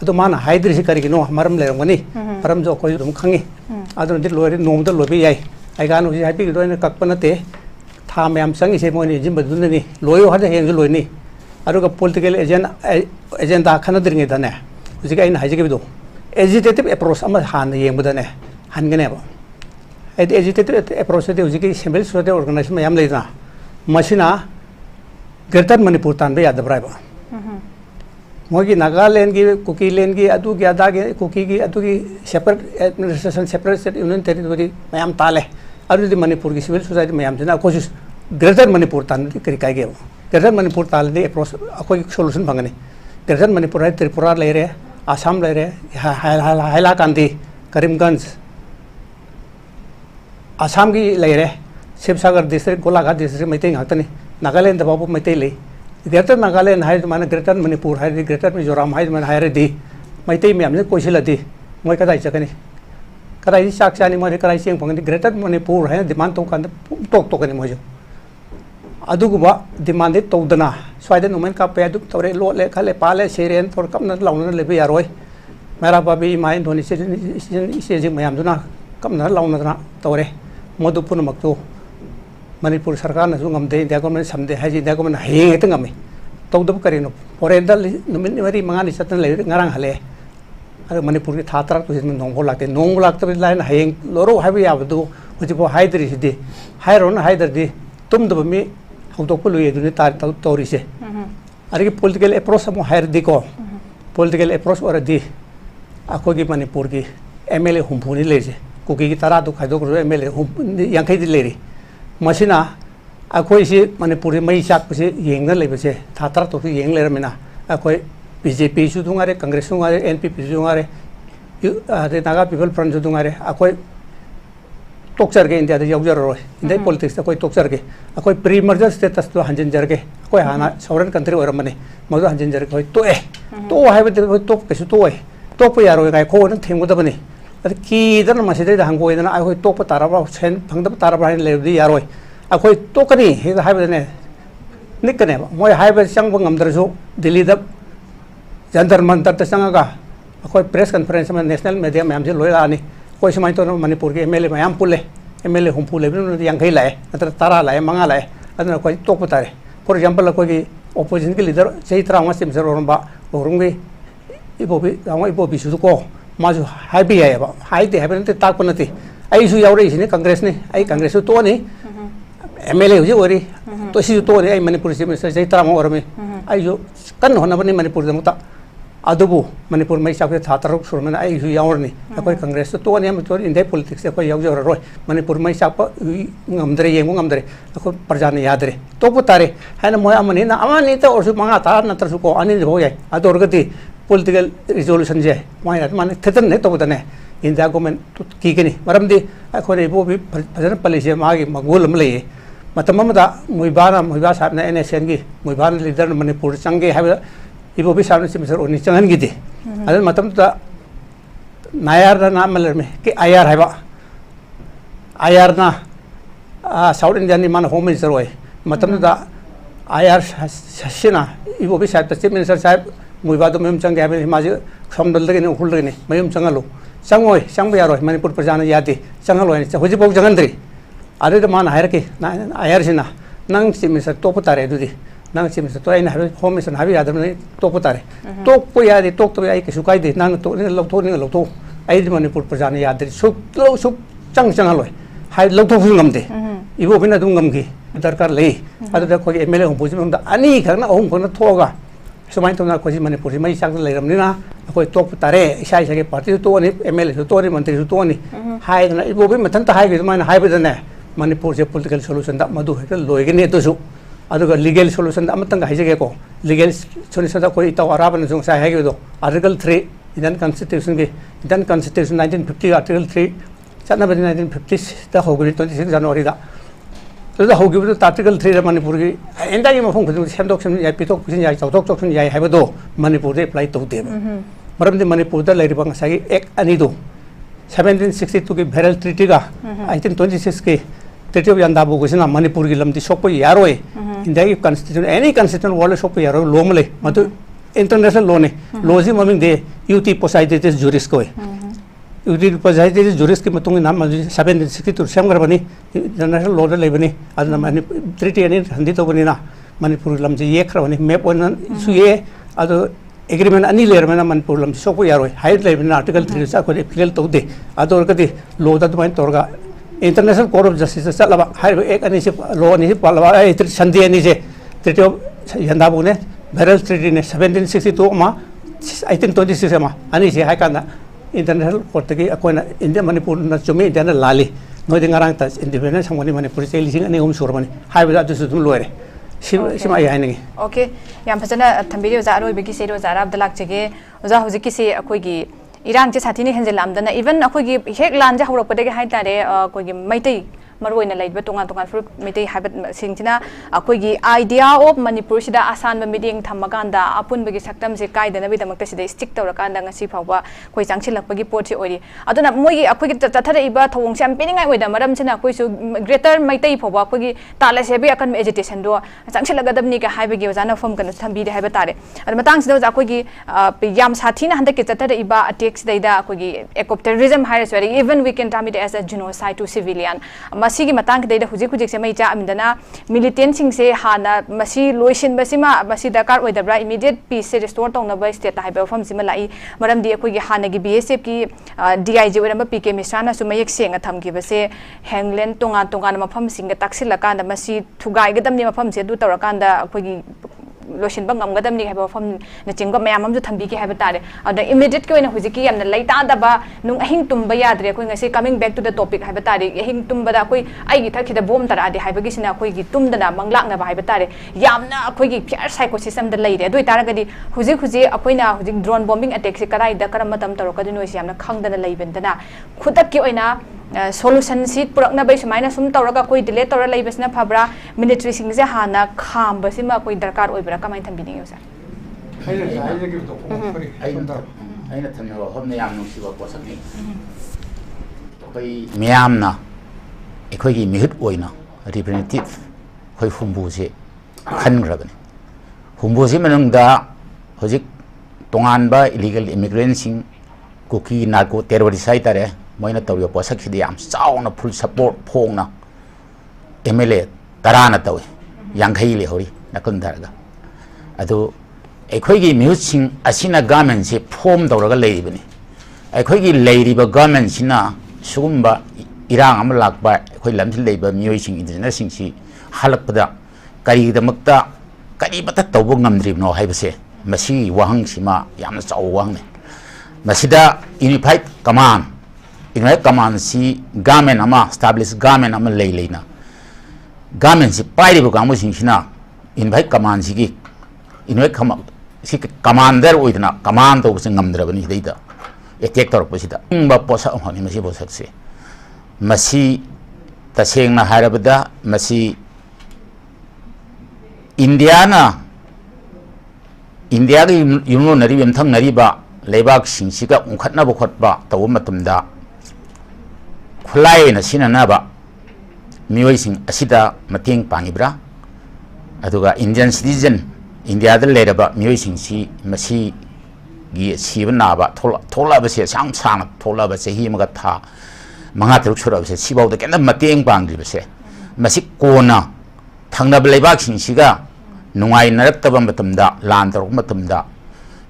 adu mana haidri se kari gino maram le rangani param jo ko dum khangi adu di loiri nom da lobi yai ai ga no ji happy do ne kakpana te था ma'am संगी से Moni gym बदुननी लोयो हद हेंग लोइनी अरुगा political agenda खनद्रिंगे दने हुजिक आइन हाइजिके बिदो एजिटेटिव approach अमा हान येंबदने हानगनेबा एदि एजिटेटिव approach दे हुजिक symbol सोते organisation ma'am लेना मसिना ग्रेटर मणिपुर तानबे यादब्राइबा मोगी नागालैंड की कुकी लैंड की अदु की अदा की कुकी की अदु की separate administration separate state union territory ma'am ताले अरुदी मणिपुर की सिविल सोसाइटी मैम जना कोशिश ग्रेटर मणिपुर तान करी कायगे ग्रेटर मणिपुर ताल दे अप्रोच अखोई सोल्यूशन फंगने ग्रेटर मणिपुर है त्रिपुरा ले रहे आसाम ले रहे हाइलाकांदी करीमगंज आसाम की ले रहे शिवसागर डिस्ट्रिक्ट गोलाघाट डिस्ट्रिक्ट मैते ngakतनी नागालैंड बाबू मैते ले ग्रेटर नागालैंड है माने ग्रेटर मणिपुर है ग्रेटर मिजोराम है माने है दी मैते मैम से कोइसिलदी मोय कदाई चकनी कदाई चाक चानी मोय कदाई चेंग फंगनी ग्रेटर मणिपुर है डिमांड तो कान टोक टोकनी मोय अदुगुबा डिमांड तौदना स्वाइद नोमेन का पे अदुक तौरे लोले खाले पाले सेरेन तौर कमना लाउना लेबे यारोय मेरा बाबी माय धोनी से जे मयाम दुना कमना लाउना तौरे मधु पुनमक्तो मणिपुर सरकार नसु ngमदे इंडिया गवर्नमेंट समदे हाय इंडिया गवर्नमेंट हेंग हेत ngमे तौदब करिनो फॉरेनदल नमिन मरी मंगानी चतन ले ngarang hale अरे मणिपुर की थातरा तो जिसमें नोंग लागते लाइन हेंग लोरो हाइबे याबदु हुजिबो हाइदरी सिदि हाइरोन हाइदरदी तुम दब मी हौदोक लुए दुनि तार तौरिसे अरे पॉलिटिकल अप्रोच अमो हाइरदी को पॉलिटिकल अप्रोच ओरदी अखोगी मणिपुर की एमएलए हुंफुनी लेजे कुकी की तरा दु खाइदोक एमएलए यांखैदि लेरी मसिना अखोई से मणिपुर मई चाकपसे येंगना लेबसे थातरा तो येंग लेरमिना अखोई बीजेपी सु दुंगारे कांग्रेस दुंगारे एनपीपी दुंगारे अरे नागा पीपल फ्रंट दुंगारे अखोई टोक्चर के इंडिया याउजर रोय इंडिया पॉलिटिक्स कोई टोक्चर के कोई प्री मर्जर स्टेटस तो हंजन के कोई हाना सॉवरेन कंट्री ओर मने मदो हंजन के तो ए तो हाइबे तो कैसे तो ए तो पे यारो गाय खो न थेंगदबने अरे की दन मसिदे हंगोय दन आखोई तो ताराबा सेन फंगदब ताराबा लेबदी यारोय अखोई तो कनी हे हाइबे निकने मोय हाइबे चंग ngमदरसु दिल्ली द जंतर मंतर चंगा अखोई प्रेस कॉन्फ्रेंस में नेशनल मीडिया मैम से लोयलानी कोई समय तो मणिपुर के एमएलए मैम पुले एमएलए हुंफु लेबे यांखै लाए नतर तारा लाए मंगा लाए अदन कोई तोप तारे फॉर एग्जांपल कोई ओपोजिशन के लीडर चै त्रांगा सिमसर ओरंबा ओरंगे इबोबी गांव इबोबी सु को माजु हाइबी आयबा हाइदे हाइबे नते ताक पनते आइसु यावरे इसिने कांग्रेस ने आई कांग्रेस तो ने एमएलए हुजे ओरी तो सि तो ने आई मणिपुर सिमसर चै त्रांगा ओरमे आई जो कन होनबने मणिपुर दमुता अदुबु मणिपुर मई चाके थातरुक सुरमन आई हु यावरनी अकोई कांग्रेस तो ने तो इंडिया पॉलिटिक्स अकोई यावजर रोय मणिपुर मई चाप ngमदरे येंगु ngमदरे अको प्रजाने यादरे तो पुतारे हैन मोय अमनी ना अमनी तो ओरसु मंगा तार नतरसु को अनि हो जाय अदोरगति पॉलिटिकल रिजोल्यूशन जे मोय माने थतन ने तो बतने इंडिया गवर्नमेंट तो कीगनी मरमदी अकोने बो भी फजन पॉलिसी मागी मगोल म लेये मतम मदा मुइबा साहब ने एनएसएन की मुइबा लीडर मणिपुर चंगे है इबो भी सामने से मिसर ओनी चंगन गिदे अदन मतम ता नायार ना नाम मलर में के आईआर है बा आईआर ना साउथ इंडियन नि मान होम मिनिस्टर होय मतम ता आईआर ससिना इबो भी साहब चीफ मिनिस्टर साहब मुइबा तो मयम चंगे है माजे समदल दगे ने उखुल दगे ने मयम चंगलो चंगोय चंग यारो मणिपुर प्रजाना यादे चंगलो ने होजि बौ जंगनद्री अरे तो मान हायर के आईआर सिना नंग चीफ मिनिस्टर तो पतारे दुदी नंग चीफ मिनिस्टर तो आई होम मिनिस्टर हाबी यादव ने तो पतारे तो को यादे तो आई के सुकाई दे नंग तो ने लौथो आई मणिपुर प्रजाना यादे सुक चंगलोय हाय लौथो ngमदे इबो बिना दुम ngमगी दरकार ले अदुदा कोई एमएलए हम बुझि मंदा अनि खना अहम खना थोगा सुमाइन तो ना कोई मणिपुर मई चाक लेरमनिना कोई तो पतारे इसाई सके पार्टी तो ने एमएलए तो ने मंत्री तो ने हाय ना इबो भी मथन ता हाय के माने हाय बदने मणिपुर से पॉलिटिकल सॉल्यूशन दा मधु हेक लोयगने तोसु अदुगा लीगल सॉल्यूशन अमतंग हाइजगे को लीगल सॉल्यूशन दा कोई तो अराबन जों सा हाइगे दो आर्टिकल 3 इंडियन कॉन्स्टिट्यूशन के इंडियन कॉन्स्टिट्यूशन 1950 आर्टिकल 3 चना बदि 1950 दा होगरि 26 जनवरी दा तो दा होगि तो आर्टिकल 3 दा मणिपुर की एंदा ये मफुं खुद सेमदोक सेम याइ पितोक खुसिन याइ चौथोक चौखुन याइ हाइबो दो मणिपुर दे अप्लाई तौदे मरम दे मणिपुर दा लेरिबा ngसागी एक अनि दो 1762 की भेरल ट्रीटी का 1826 के ट्रीटी ऑफ यांदाबु गोसिना मणिपुर की लमदी सोपो यारोय इंडिया की कॉन्स्टिट्यूशन एनी कॉन्स्टिट्यूशन वर्ल्ड सोपो यारो लो मले मत इंटरनेशनल लो ने लो जी ममिंग दे यूटी पोसाइटेटिस जुरिस को यूटी पोसाइटेटिस जुरिस की मतुंग नाम 1762 सेमगरबनी इंटरनेशनल लो दे लेबनी अदना मनि ट्रीटी एनी हंदी तो बनीना मणिपुर लमजी ये खरबनी मैप वन सुये अदो एग्रीमेंट अनि लेरमना मणिपुर लमजी सोपो यारोय हाइट लेबना आर्टिकल 3 सा को एप्लीकेल तौदे अदो कति लो दा दुमाइन तोरगा इंटरनेशनल कोर्ट ऑफ जस्टिस चलबा हाइब एक अनि से लॉ अनि से पालबा संधि अनि से ट्रीटी ऑफ यांदाबु ने भेरल ट्रीटी ने 1762 मा 1826 मा अनि से हाइ काना इंटरनेशनल कोर्ट की अकोना इंडिया मणिपुर न चुमी इंडिया न लाली नोई ngarang ta independence samgani manipur se lising ani surmani haibada du su dum loire sima ai haingi okay yam phajana thambiri oza roi begi se oza rab dalak chege oza hoji ki se akoi gi irang che sathini henjelam dana even akoi gi hek lan ja horok pade ge hai tare akoi gi maitai maroina leib tonga tonga fur maitai habat singchina akoi gi idea of manipur sida asan ba meeting thamaganda apun begi saktam se kai dana bidamak ta sida stick tawrakanda ngasi phawba koi changchilak bagi pot se ori aduna moi gi akoi gi tathara iba thawong sam peningai oida maram china koi su greater maitai phawba akoi gi tala se bi akan agitation do changchilagadamni ka haiba gi ojana form kan thambi de haiba tare ad matang sida oja akoi gi yam sathina handak ki tathara iba attacks daida akoi gi ecotourism hires very even we can term it as a genocide to civilian masigi matang daida huji huji se mai cha amindana militant sing se hana masi loisin basima masi dakar oidabra immediate peace se restore tongna ba state haiba form sima lai maram di akoi gi hana gi bsf ki dig oiramba pk misrana su mayek senga thamgi base hangland tonga tonga mafam singa taksila kanda masi thugai gadamni mafam se du tawrakanda akoi gi lotion bang amgadam ni haiba form na chingba mayam amju thambi ki haiba tare ada immediate ko na hujiki yamna laita daba nung ahing tumba yadre ko ngasi coming back to the topic haiba tare ahing tumba da koi ai gi thakhi da bom tara ade haiba gi sina koi gi tumdana manglak na ba haiba tare yamna koi gi fear psycho system da leire doi tara gadi huji huji akoi na huji drone bombing attack se karai da karam matam taro ka dinoi yamna khangdana leibendana khudak ki oina solution seat purakna bai sumaina sum tawraga koi delay tawra leibasna phabra military sing je hana kham basima koi darkar oibra kamai thambini yosa aina thamna homna yam nusi wa posakni koi miyamna ekhoi gi mihut oina representative koi humbu se khangrabani humbu se manungda hojik tonganba illegal immigrants sing kuki narco terrorist sai tare moina tawyo posak khidi yam chauna full support phongna MLA tarana tawi yanghai le hori nakun daraga adu ekhoi gi musing asina government se form tawraga leibani ekhoi gi leiriba government sina sugumba irang am lakba ekhoi lamthil leiba miyoi sing indigenous sing si halakpada kari damakta kari bata tawbo ngamdribno haibase masi wahang sima yamna chaw wahang ne masida unified command Inai command si government ama establish government ama leina government si pai bu kamu singina invite command si ki inai si commander oidna command to sing ngamdra bani deida attack tor posida ba posa honi masi posa se masi taseng na harabada masi India gi yuno nari bem thang nari ba lebak sing si ka ungkhatna bo khotba taw matumda khulai na sinanaba mioi sing asida mating pangibra aduga Indian citizen India da leraba mioi sing si masi gi sibna ba thola ba se sang sang thola ba se hi maga tha manga truk chura ba se sibau da kenna mating pangri ba se masi kona thangna ba lebak sing siga nungai narak taba matamda lan tor matamda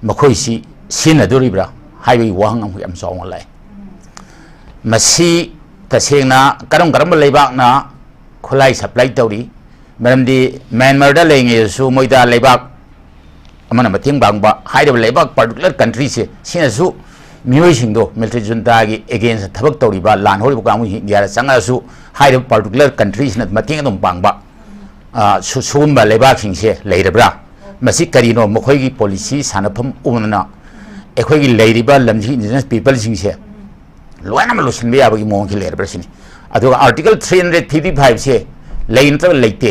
makhoi si sinaduribra haibi wahang am yam song lai masi tasengna karam leibak na khulai supply tawri maramdi Myanmar da lenge su moida leibak amana mating bangba haida leibak particular country se sina su mioi singdo military junta gi against thabak tawri ba lan hori ba mu India sanga su haida particular countries na mating adum bangba su sumba leibak sing se leirabra masi karino mokhoi gi policy sanapham unna ekhoi gi leiriba lamji indigenous people sing se loina malusin be abagi mong ki ler brasini aduga article 335 se lein ta leite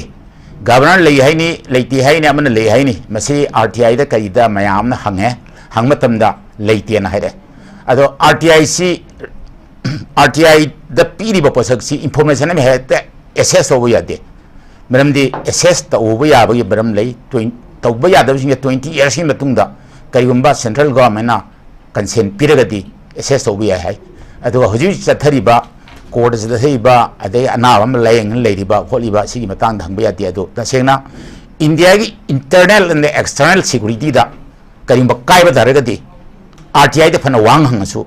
governor lei haini leite haini amana lei haini masi RTI da kaida mayam na hangmatam da leite na haide ado RTI da piri ba posak si information me hete access obu yade maramdi access ta obu yabagi baram lei tawba yadab singa 20 years in matungda kaigumba central government na consent piragadi access obu ya hai aduga huji chathariba court se thaiba adai anawam layeng leiriba kholiba sigi matang dhangba yati adu tasengna India gi internal and external security da karimba kaiba daragadi RTI da phana wang hangasu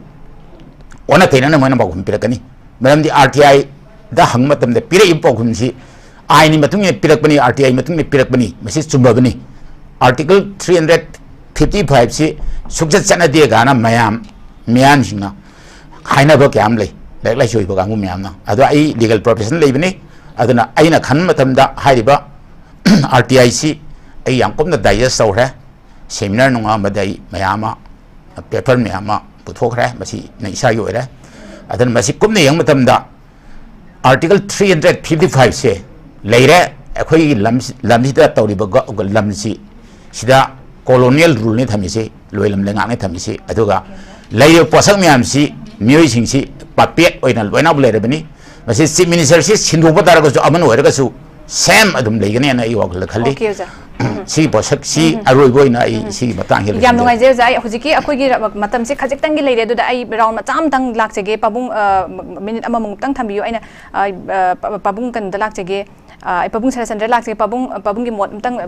ona tena na mana bagum pirakani maramdi RTI da hangmatam da pira impogum si aini matung e pirakbani RTI matung e pirakbani message chumbabani article 355 si sukjat chana de gana mayam miyan singa haina ba kyam le लाइक लाइसु होइबा कांगु म्यामना अदो आई legal profession लेबनी अदना आइना खन मतमदा हाइबा RTIC आई यांकोमना डाइजेस्ट तौरे सेमिनार नुंगा मदाई मयामा पेपर म्यामा पुथोखरे मसी नैसागी ओइरे अदन मसी कुमने यंग मतमदा आर्टिकल 355 से लेरे अखोई लमसिदा तौरिबा लमसी सिदा colonial rule ni thamisi loilam lenga ni thamisi aduga layo posak myam si mioi sing si papet oina loina bulere bani masi chief minister si sindu badar ko aman oira ka su sam adum legani na i wak khali si posak si aroi boina i si batang hil yam ngai je jai hujiki akoi gi matam si khajik tang gi leire du da ai round ma cham tang lak chege pabung minute ama mung tang thambiyo aina pabung kan da lak chege ai pabung Sarachandra lak chege pabung gi mot tang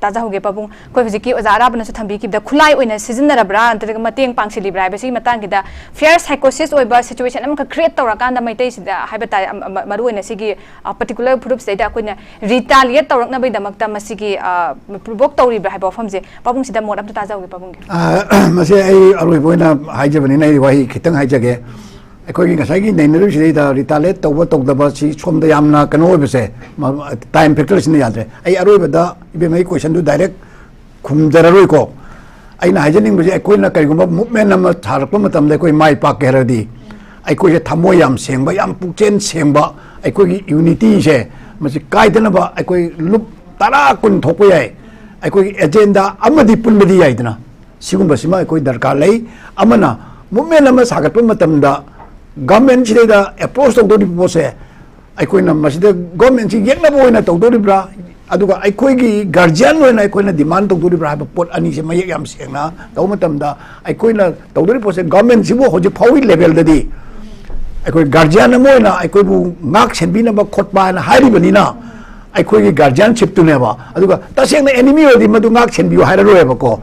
taja hoge pabung koi hujiki ozara bana su thambi ki da khulai oina season ra bra antar ga mateng pang sili bra basi matang gi da fair psychosis oiba situation am ka create tora kan da mai tai sida haibata maru oina sigi particular group sida akoina retaliate torak na bai damak ta masigi provoke tori bra haiba famje pabung sida mot am ta taja hoge pabung mase ai aroi boina haije bani nai wahi khitang haije अखोई गसाई नैनरुसी रिटालेट तब तौदब सोमद यामना कनो होबसे time factor सिने यादरे आई अरोबदा इबेमई question दु direct खुमजररोइको अइना हाइजनिंग बजे अखोइना करिगुम movement अम थारप मतमदे अखोइ माइ पाक हेरदी अखोइ थमो याम सेंबा याम पुक्चेन सेंबा अखोइ unity से मसि काइदनबा अखोइ loop तरा कुन थोपो याय अखोइ एजेंडा अमदि पुनबदि याइदना सिगुमबसिमा अखोइ दरकार लई अमना movement um सागतप मतमदा government chida approach to the pose aikoina masida government chi yekna boina to do bra aduga aikoi gi guardian loina aikoina demand to do bra ba pot ani se mayek yam sengna to matamda aikoina to do pose government sibo hoji phawi level da di aikoi guardian moina aikoi bu ngak senbina ba khotba na hairi bani na aikoi gi guardianship tu ne ba aduga tasengna enemy odi madu ngak senbiu haira ro ba ko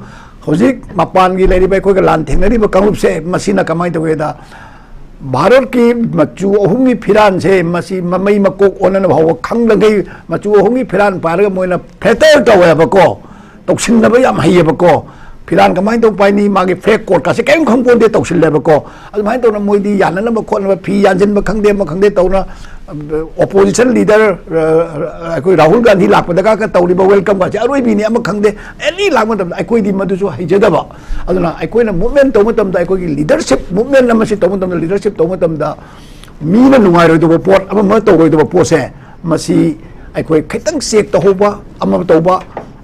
hoji mapan gi leri ba aikoi ga lan thenari ba kangup se masina kamai to da Bharat की मचू अहुमी फिरान से मसी ममई मकोक ओनन भाव खंगलगै मचू अहुमी फिरान पारग Moina Fetter तवेबको तौसिनब याम हयेबको फिरान कमाइन तो पाइनी मागे fake coat का से केम खंपोंदे तौसिलेबको अदमाइन तो मोइदी याननब खोनब फी यानजिनब खंगदे म खंगदे तौना opposition leader अखोइ Rahul Gandhi लापदगा का तौरिब वेलकम का अरोइ बिनी अम खंगदे एनी लागमत अखोइ दि मदुसु हयजदबा अदुना अखोइना मूवमेंट तौमतम दा अखोइ लीडरशिप मूवमेंट अमसि तौमतम लीडरशिप तौमतम दा मीना नुंगाइरोदब पोट अम तौरोइदब पोसे मसि अखोइ खितंग चेक तहोबा अम तौबा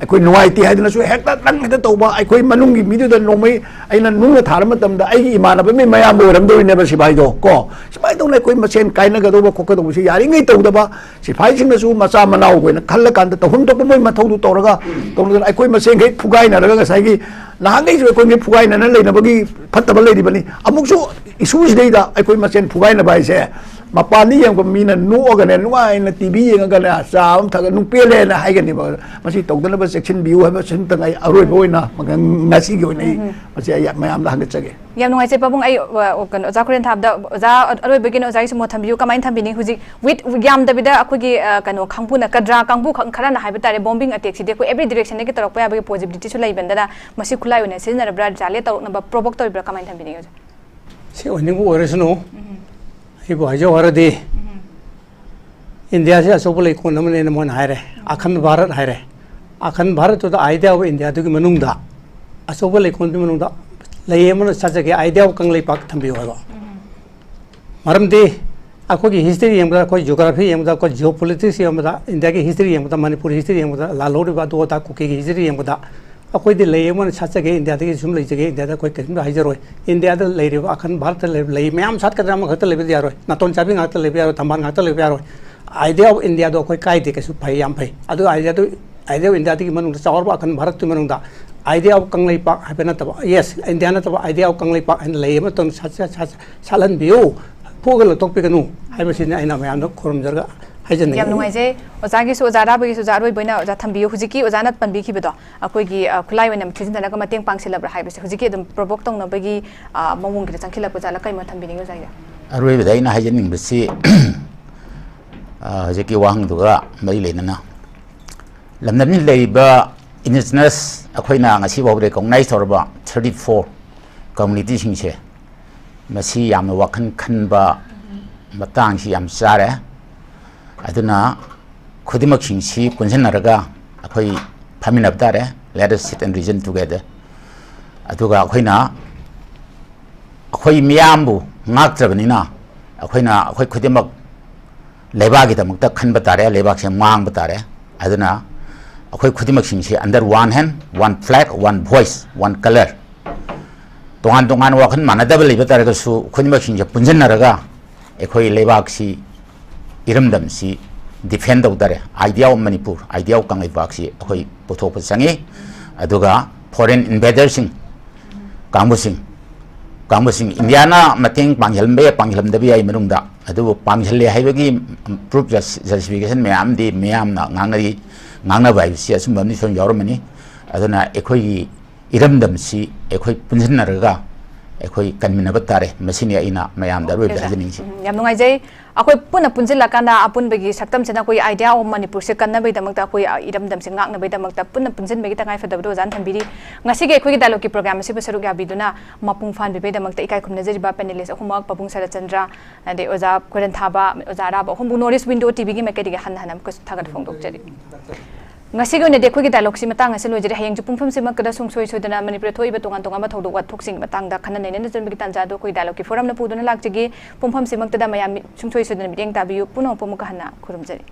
अखोइ नुंगाइति हाइदनसु हेक्ता तंग हेक्ता तौबा अखोइ मनुंगी मिदुदा नोमै अइना नुंगा थारमतम दा अइगी इमानब मे मयाम ओरमदोइनेबा सिपाइदो को सिपाइ तौना अखोइ मसेन काइनगदोबा खोकदोबसि यारिङै तौदबा सिपाइसिंगसु मचा मनाउ गोइना खल्ल कांदा तहुम तप मोइ मथौदु तौरगा तौना अखोइ मसेन गे फुगाइनरगा गसाइगी नाहंगैसु अखोइ फुगाइनना लेनबगी फत्तबा लेदिबनि अमुकसु इशू सिदैदा अखोइ मसेन फुगाइनबा इसे मपानी यंगो मीना नुओगने नुआइना टीवी यंगगने चाम थग नुपेलेना हाइगनि बा मसि तौदनबा सेक्शन बिउ हबा सिंतंगाइ अरोइ बोइना ngasi gi oinai masi ya mayam da hangachage yam nungai se pabung ai kan oza koren thab da oza aroi begin oza isu mo thambiu kamain thambini huji with yam da bida akhogi kano khangpu na kadra kangbu khara na haiba tare bombing attack si de ko every direction ne ki tarok pa ba positivity su lai benda masi khulai oina sin na bra jale tarok na ba provoke to bra kamain thambini oza se oning bu oresno hi bo ajo warade india se asobulai ko namne mon haire akhand bharat haire akhand bharat to the idea of india to ki manungda asobulai ko manungda layemon sajage idea of kanglai pak thambi hoga maramde akogi history yamda ko geography yamda ko geopolitics yamda india ki history yamda manipur history yamda la lori ba do ta ko ki history yamda akoi de layemon sajage india ki sum lai jage india da ko kem da hajaroi india da lai re akhand bharat lai mayam sat kadra ma khata lebe yaroi naton chabi ngata lebe yaroi tamban ngata lebe yaroi idea of india do ko kai de ke su phai yam phai adu idea of india ki manung chawar ba akhand bharat tu manung da idea of kanglai pak hapena taba yes india na taba idea of kanglai pak and lay ma ton salan biu pogel tok pe kanu haibasin aina mayam no khorom jarga haijan yam nungai je oza gi su oza ra ba gi su jaroi boina oza thambiu hujiki oza na panbi ki bedo akoi gi khulai oina mthijin dana ka mateng pangsil labra haibase hujiki dum provoke tong na ba gi mawung gi changkhila ko jala kai ma thambini go jaiga aroi be daina haijan ning besi hujiki wang duga mai lenana lamnan leiba indigenous अखोइना ngasi बाव recognize तौरबा 34 community सिंसे Masih yam वखन खनबा matang si yam sare aduna khudimak sing si punjan naraga akhoi phaminap tare let us sit and reason together aduga akhoina akhoi miyambu ngaktrabanina akhoina akhoi khudimak lebak gi damak ta khanba tare lebak se mang batare aduna akhoi khudimak sing si under one hand one flag one voice one color 동안 동안 와큰 만나다블 리베타르가 수 코니마킹 제 분전나라가 에코이 레박시 이름담시 디펜드 오다레 아이디어 오브 머니푸르 아이디어 오브 강의 박시 에코이 보토포상이 아두가 포렌 인베더싱 강부싱 인디아나 마팅 방hel메 방hel름데비 아이 메룽다 아두 방hel레 하이베기 프루프 저스피케이션 매암디 매암나 ngang na bai sia sum ni son yormani aduna ekhoi iramdamsi ekhoi punjinaraga ekhoi kanmina batare masini aina mayam darwe bajani si yam nungai jai akoi puna punjila kana apun begi saktam chena koi idea om manipur se kanna bai damakta koi iramdam se ngak na bai damakta puna punjin begi tangai fadabdo jan thambiri ngasi ge khoi dialogue ki program se basaru ga biduna mapung fan bai damakta ikai khumna jari ba panelist ahumak papung Sharatchandra ade oza 𝗡𝗢𝗥𝗧𝗛𝗏 oza Araba hum notice window tv gi mekedi ga han hanam ko thagat phongdok jari ngasi go ne dekho gi dialogue si matang aselo jere hayang ju pungpham se makada sungsoi sodana manipur thoi ba tongan tongan ma thodok wat thoksing matang da khana ne ne jan bi tanja do koi dialogue ki forum na puduna lakjegi pungpham se maktada mayam sungsoi sodana bi deng tabiyu puno pomuka hana khurum jari